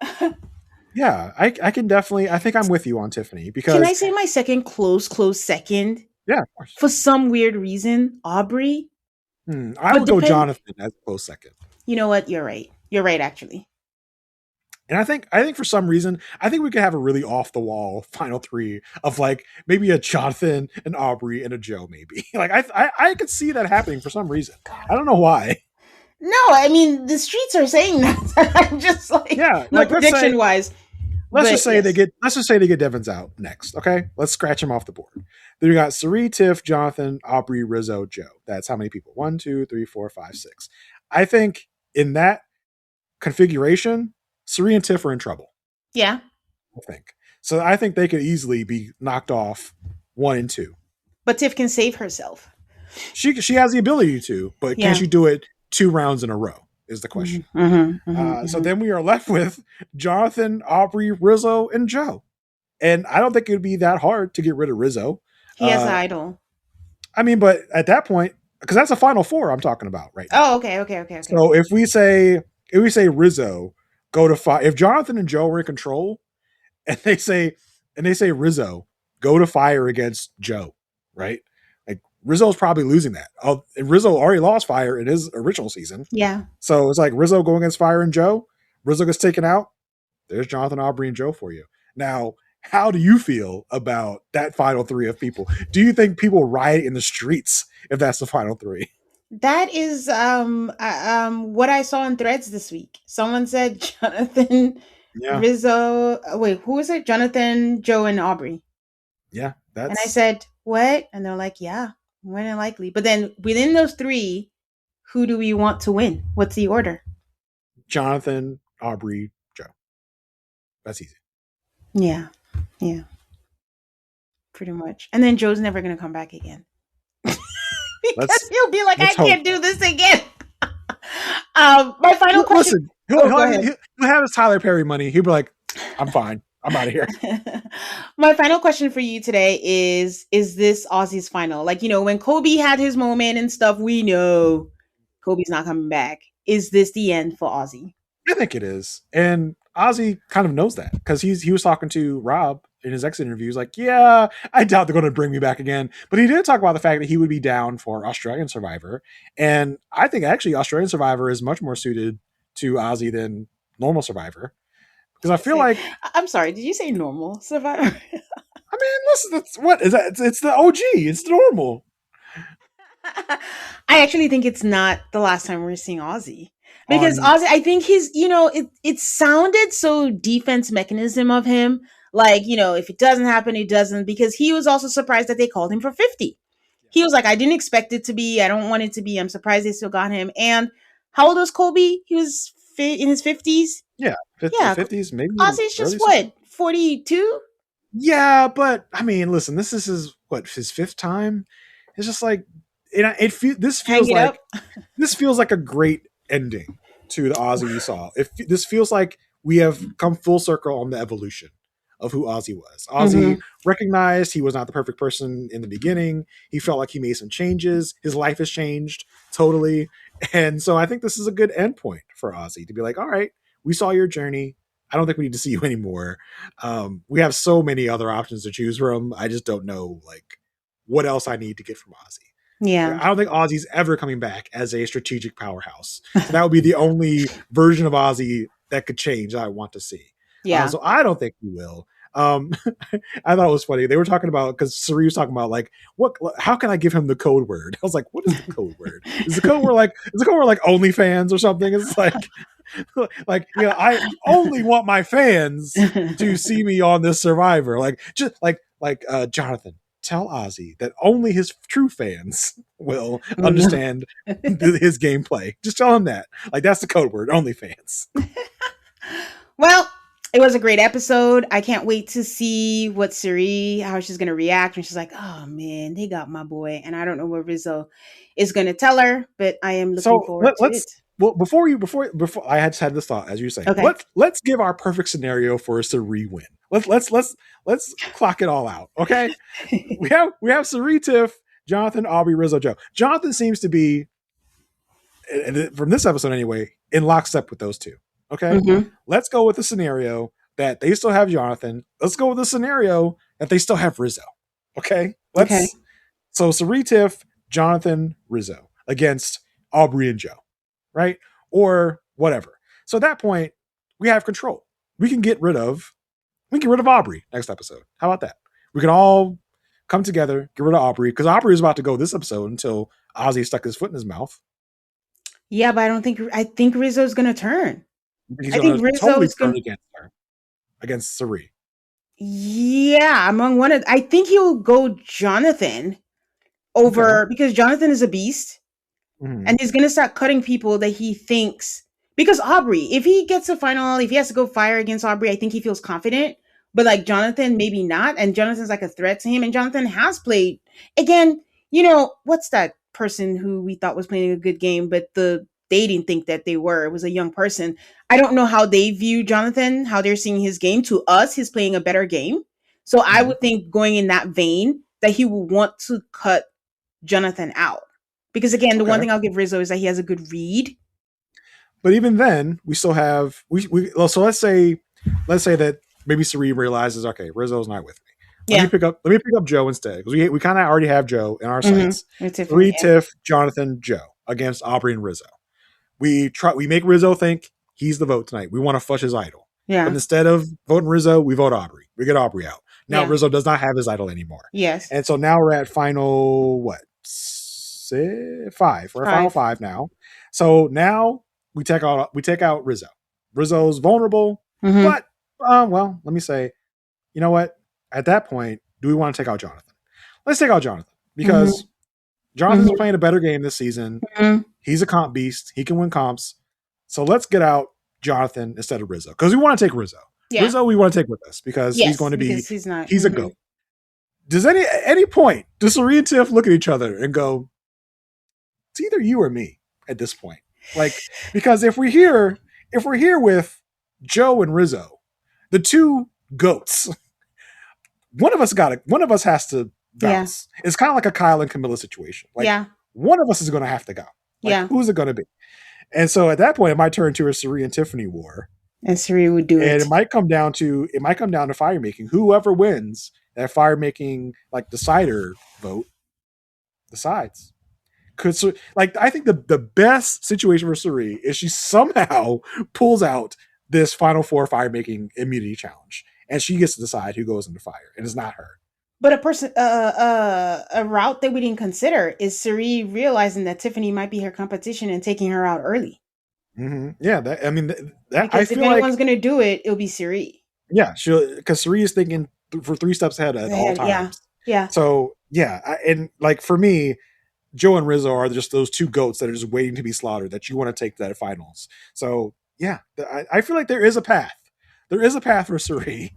Speaker 3: can definitely, I think I'm with you on Tiffany because.
Speaker 2: Can I say my second close second?
Speaker 3: Yeah, of course.
Speaker 2: For some weird reason, Aubrey.
Speaker 3: I would go Jonathan as a close second.
Speaker 2: You know what? You're right. You're right, actually.
Speaker 3: And I think for some reason, I think we could have a really off the wall final three of like maybe a Jonathan, an Aubrey, and a Joe. Maybe like I could see that happening for some reason. I don't know why.
Speaker 2: No, I mean the streets are saying that. I'm just like,
Speaker 3: yeah,
Speaker 2: no, like prediction wise.
Speaker 3: Let's just say they get Devins out next. Okay, let's scratch them off the board. Then we got Cirie, Tiff, Jonathan, Aubrey, Rizzo, Joe. That's how many people? 1, 2, 3, 4, 5, 6. I think in that configuration, Cirie and Tiff are in trouble.
Speaker 2: Yeah.
Speaker 3: I think. So I think they could easily be knocked off 1 and 2.
Speaker 2: But Tiff can save herself.
Speaker 3: She has the ability to, but can she do it 2 rounds in a row is the question. So then we are left with Jonathan, Aubrey, Rizzo, and Joe. And I don't think it would be that hard to get rid of Rizzo.
Speaker 2: He has an idol.
Speaker 3: I mean, but at that point, because that's a final 4 I'm talking about right now.
Speaker 2: Oh, okay.
Speaker 3: So if we say Rizzo, go to 5. If Jonathan and Joe are in control, and they say Rizzo, go to fire against Joe, right? Like Rizzo's probably losing that. And Rizzo already lost fire in his original season.
Speaker 2: Yeah.
Speaker 3: So it's like Rizzo going against fire and Joe. Rizzo gets taken out. There's Jonathan, Aubrey, and Joe for you. Now, how do you feel about that final 3 of people? Do you think people riot in the streets if that's the final 3?
Speaker 2: That is what I saw in threads this week. Someone said Jonathan, Rizzo. Wait, who was it? Jonathan, Joe, and Aubrey.
Speaker 3: Yeah,
Speaker 2: and I said, what? And they're like, yeah, more than likely. But then within those 3, who do we want to win? What's the order?
Speaker 3: Jonathan, Aubrey, Joe. That's easy.
Speaker 2: Yeah. Pretty much. And then Joe's never going to come back again. Because he'll be like, I can't do this again. My final question.
Speaker 3: Listen, he'll have his Tyler Perry money. He'll be like, I'm fine. I'm out of here.
Speaker 2: My final question for you today is this Ozzy's final? Like, when Kobe had his moment and stuff, we know Kobe's not coming back. Is this the end for Ozzy?
Speaker 3: I think it is. And Ozzy kind of knows that because he was talking to Rob in his exit interview. He's like, yeah, I doubt they're going to bring me back again. But he did talk about the fact that he would be down for Australian Survivor. And I think actually Australian Survivor is much more suited to Ozzy than normal Survivor. Because I feel like...
Speaker 2: I'm sorry, did you say normal Survivor?
Speaker 3: I mean, listen, what is that? It's the OG. It's the normal.
Speaker 2: I actually think it's not the last time we're seeing Ozzy. Because Ozzy, I think his, it sounded so defense mechanism of him. Like, if it doesn't happen, it doesn't. Because he was also surprised that they called him for 50. He was like, I didn't expect it to be. I don't want it to be. I'm surprised they still got him. And how old was Kobe? He was in his 50s?
Speaker 3: Yeah, 50s, maybe.
Speaker 2: Ozzy's just what, 42?
Speaker 3: Yeah, but I mean, listen, this is his 5th time? It's just like, this feels like a great ending to the Ozzy we saw. This feels like we have come full circle on the evolution of who Ozzy was. Ozzy recognized he was not the perfect person in the beginning. He felt like he made some changes. His life has changed totally. And so I think this is a good endpoint for Ozzy to be like, all right, we saw your journey. I don't think we need to see you anymore. We have so many other options to choose from. I just don't know what else I need to get from Ozzy.
Speaker 2: Yeah.
Speaker 3: I don't think Ozzy's ever coming back as a strategic powerhouse. So that would be the only version of Ozzy that could change that I want to see.
Speaker 2: Yeah.
Speaker 3: So I don't think he will. I thought it was funny. They were talking about, because Cirie was talking about how can I give him the code word? I was like, what is the code word? Is the code word like OnlyFans or something? It's like I only want my fans to see me on this Survivor. Jonathan, tell Ozzy that only his true fans will understand his gameplay. Just tell him that. That's the code word, OnlyFans.
Speaker 2: Well, it was a great episode. I can't wait to see how she's going to react when she's like, oh man, they got my boy. And I don't know what Rizzo is going to tell her, but I am looking forward to it.
Speaker 3: Well, before I had this thought, as you say,
Speaker 2: okay.
Speaker 3: Let's give our perfect scenario for us to re-win. Let's clock it all out. Okay. we have Cirie, Tiff, Jonathan, Aubrey, Rizzo, Joe. Jonathan seems to be, from this episode anyway, in lockstep with those two. Okay. Let's go with the scenario that they still have Jonathan. Let's go with the scenario that they still have Rizzo. Okay. So Cirie, Tiff, Jonathan, Rizzo against Aubrey and Joe, right? Or whatever. So at that point, we have control. We can get rid of Aubrey next episode. How about that? We can all come together, get rid of Aubrey, because Aubrey is about to go this episode until Ozzy stuck his foot in his mouth.
Speaker 2: Yeah, but I think Rizzo's gonna turn.
Speaker 3: He's gonna totally turn against her. Against Cirie.
Speaker 2: Yeah, I think he'll go Jonathan over because Jonathan is a beast. And he's gonna start cutting people that he thinks, because Aubrey, if he gets a final, if he has to go fire against Aubrey, I think he feels confident. But like Jonathan, maybe not. And Jonathan's like a threat to him. And Jonathan has played again. What's that person who we thought was playing a good game, but they didn't think that they were. It was a young person. I don't know how they view Jonathan, how they're seeing his game. To us, he's playing a better game. So I would think, going in that vein, that he will want to cut Jonathan out. Because again, the one thing I'll give Rizzo is that he has a good read.
Speaker 3: But even then, we still have so let's say that maybe Cirie realizes, okay, Rizzo's not with me. Let me pick up Joe instead, because we kind of already have Joe in our sights. Cirie, Tiff, Jonathan, Joe against Aubrey and Rizzo. We make Rizzo think he's the vote tonight. We want to flush his idol. Yeah. But instead of voting Rizzo, we vote Aubrey. We get Aubrey out. Now Rizzo does not have his idol anymore.
Speaker 2: Yes.
Speaker 3: And so now we're at final five. We're at final 5 now. So now we take out Rizzo. Rizzo's vulnerable, but let me say, you know what? At that point, do we want to take out Jonathan? Let's take out Jonathan, because Jonathan's playing a better game this season. He's a comp beast. He can win comps. So let's get out Jonathan instead of Rizzo, because we want to take Rizzo. Yeah. Rizzo we want to take with us because he's going to be he's a GOAT. Does any point does Cirie and Tiff look at each other and go, it's either you or me at this point? Like, because if we're here with Joe and Rizzo, the two GOATs, one of us has to bounce. Yeah. It's kind of like a Kyle and Camilla situation. Like, one of us is going to have to go. Like, who's it going to be? And so at that point, it might turn to a Cirie and Tiffany war.
Speaker 2: And Cirie would do it.
Speaker 3: And it might come down to fire making. Whoever wins that fire making, like, decider vote decides. I think the best situation for Cirie is she somehow pulls out this Final Four fire making immunity challenge, and she gets to decide who goes into fire, and it's not her.
Speaker 2: But a route that we didn't consider is Cirie realizing that Tiffany might be her competition and taking her out early.
Speaker 3: Yeah, because
Speaker 2: if anyone's going to do it, it'll be Cirie.
Speaker 3: Yeah, because Cirie is thinking for 3 steps ahead at all times.
Speaker 2: Yeah.
Speaker 3: So and like for me, Joe and Rizzo are just those two GOATs that are just waiting to be slaughtered that you want to take to that finals. So yeah, I feel like there is a path. There is a path for Cirie.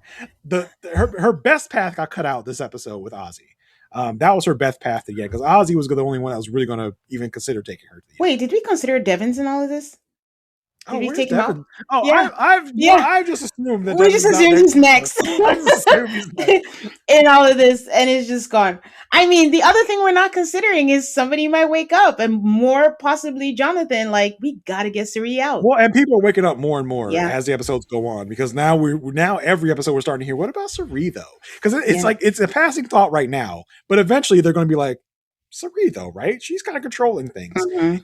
Speaker 3: Her best path got cut out this episode with Ozzy. That was her best path to get, because Ozzy was the only one that was really going to even consider taking her.
Speaker 2: Wait, did we consider Devins in all of this? Did we take him out?
Speaker 3: Oh, yeah. I've just assumed that
Speaker 2: we just assumed he's next. In all of this, and it's just gone. I mean, the other thing we're not considering is somebody might wake up, and more possibly Jonathan. Like, we got to get Cirie out.
Speaker 3: Well, and people are waking up more and more as the episodes go on, because now every episode we're starting to hear, what about Cirie though? Because it's like it's a passing thought right now, but eventually they're going to be like, Cirie though, right? She's kind of controlling things.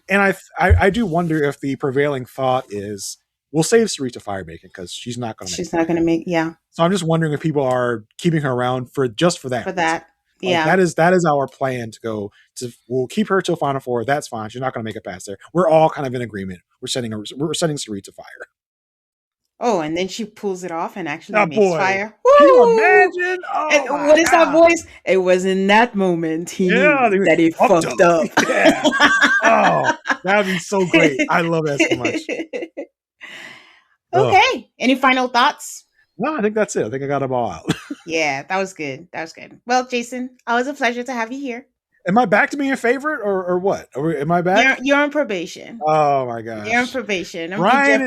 Speaker 3: And I do wonder if the prevailing thought is we'll save Cirie to fire making, because she's not going to make. So I'm just wondering if people are keeping her around for that.
Speaker 2: For that.
Speaker 3: That is our plan to go to. We'll keep her till Final Four. That's fine. She's not going to make it past there. We're all kind of in agreement. We're setting Cirie to fire.
Speaker 2: Oh, and then she pulls it off and actually makes fire.
Speaker 3: Woo! Can you imagine? Oh,
Speaker 2: what is that voice? It was in that moment he knew that he fucked up.
Speaker 3: Yeah. Oh, that'd be so great. I love that so much.
Speaker 2: Okay. Any final thoughts?
Speaker 3: No, I think that's it. I think I got them all out.
Speaker 2: Yeah, that was good. Well, Jason, always a pleasure to have you here.
Speaker 3: Am I back to being a favorite or what? Am I back?
Speaker 2: You're on probation.
Speaker 3: Oh my gosh.
Speaker 2: You're on probation.
Speaker 3: Brian,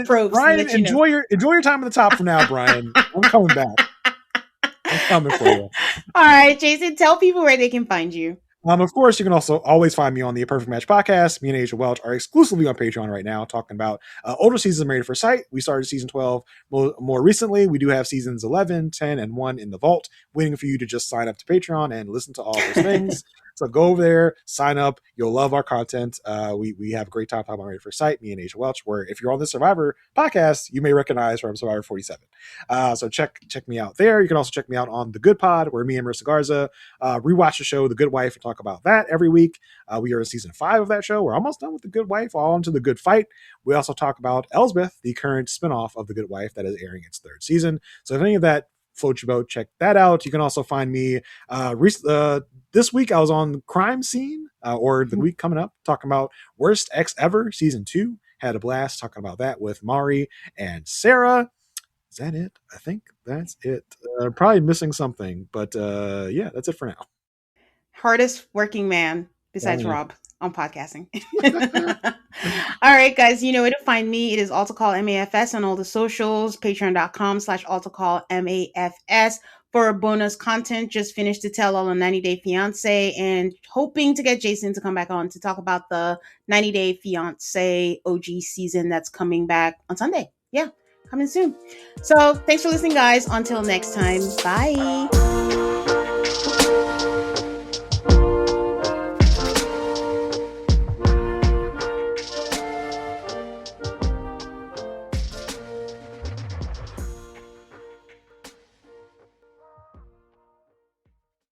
Speaker 3: enjoy your time at the top for now, Brian. I'm coming back. I'm coming for you.
Speaker 2: All right, Jason, tell people where they can find you.
Speaker 3: Of course, you can also always find me on the Perfect Match podcast. Me and Asia Welch are exclusively on Patreon right now, talking about older seasons of Married at First Sight. We started season 12 more recently. We do have seasons 11, 10, and 1 in the vault, waiting for you to just sign up to Patreon and listen to all those things. So go over there, sign up. You'll love our content. We have a great time talking about Ready for Sight, me and Asia Welch, where if you're on the Survivor podcast, you may recognize from Survivor 47. So check me out there. You can also check me out on The Good Pod, where me and Marissa Garza rewatch the show The Good Wife and talk about that every week. We are in season 5 of that show. We're almost done with The Good Wife, all into The Good Fight. We also talk about Elsbeth, the current spinoff of The Good Wife that is airing its 3rd season. So if any of that floats your boat, check that out. You can also find me this week. I was on Crime Scene, or the week coming up, talking about Worst Ex Ever season 2. Had a blast talking about that with Mari and Sarah. Is that it? I think that's it. Probably missing something, but yeah, that's it for now.
Speaker 2: Hardest working man besides Rob on podcasting. All right, guys, you know where to find me. It is AltaCallMAFS on all the socials, patreon.com/AltaCallMAFS for bonus content. Just finished the tell all on 90 Day Fiance and hoping to get Jason to come back on to talk about the 90 Day Fiance OG season that's coming back on Sunday. Yeah, coming soon. So thanks for listening, guys. Until next time, bye.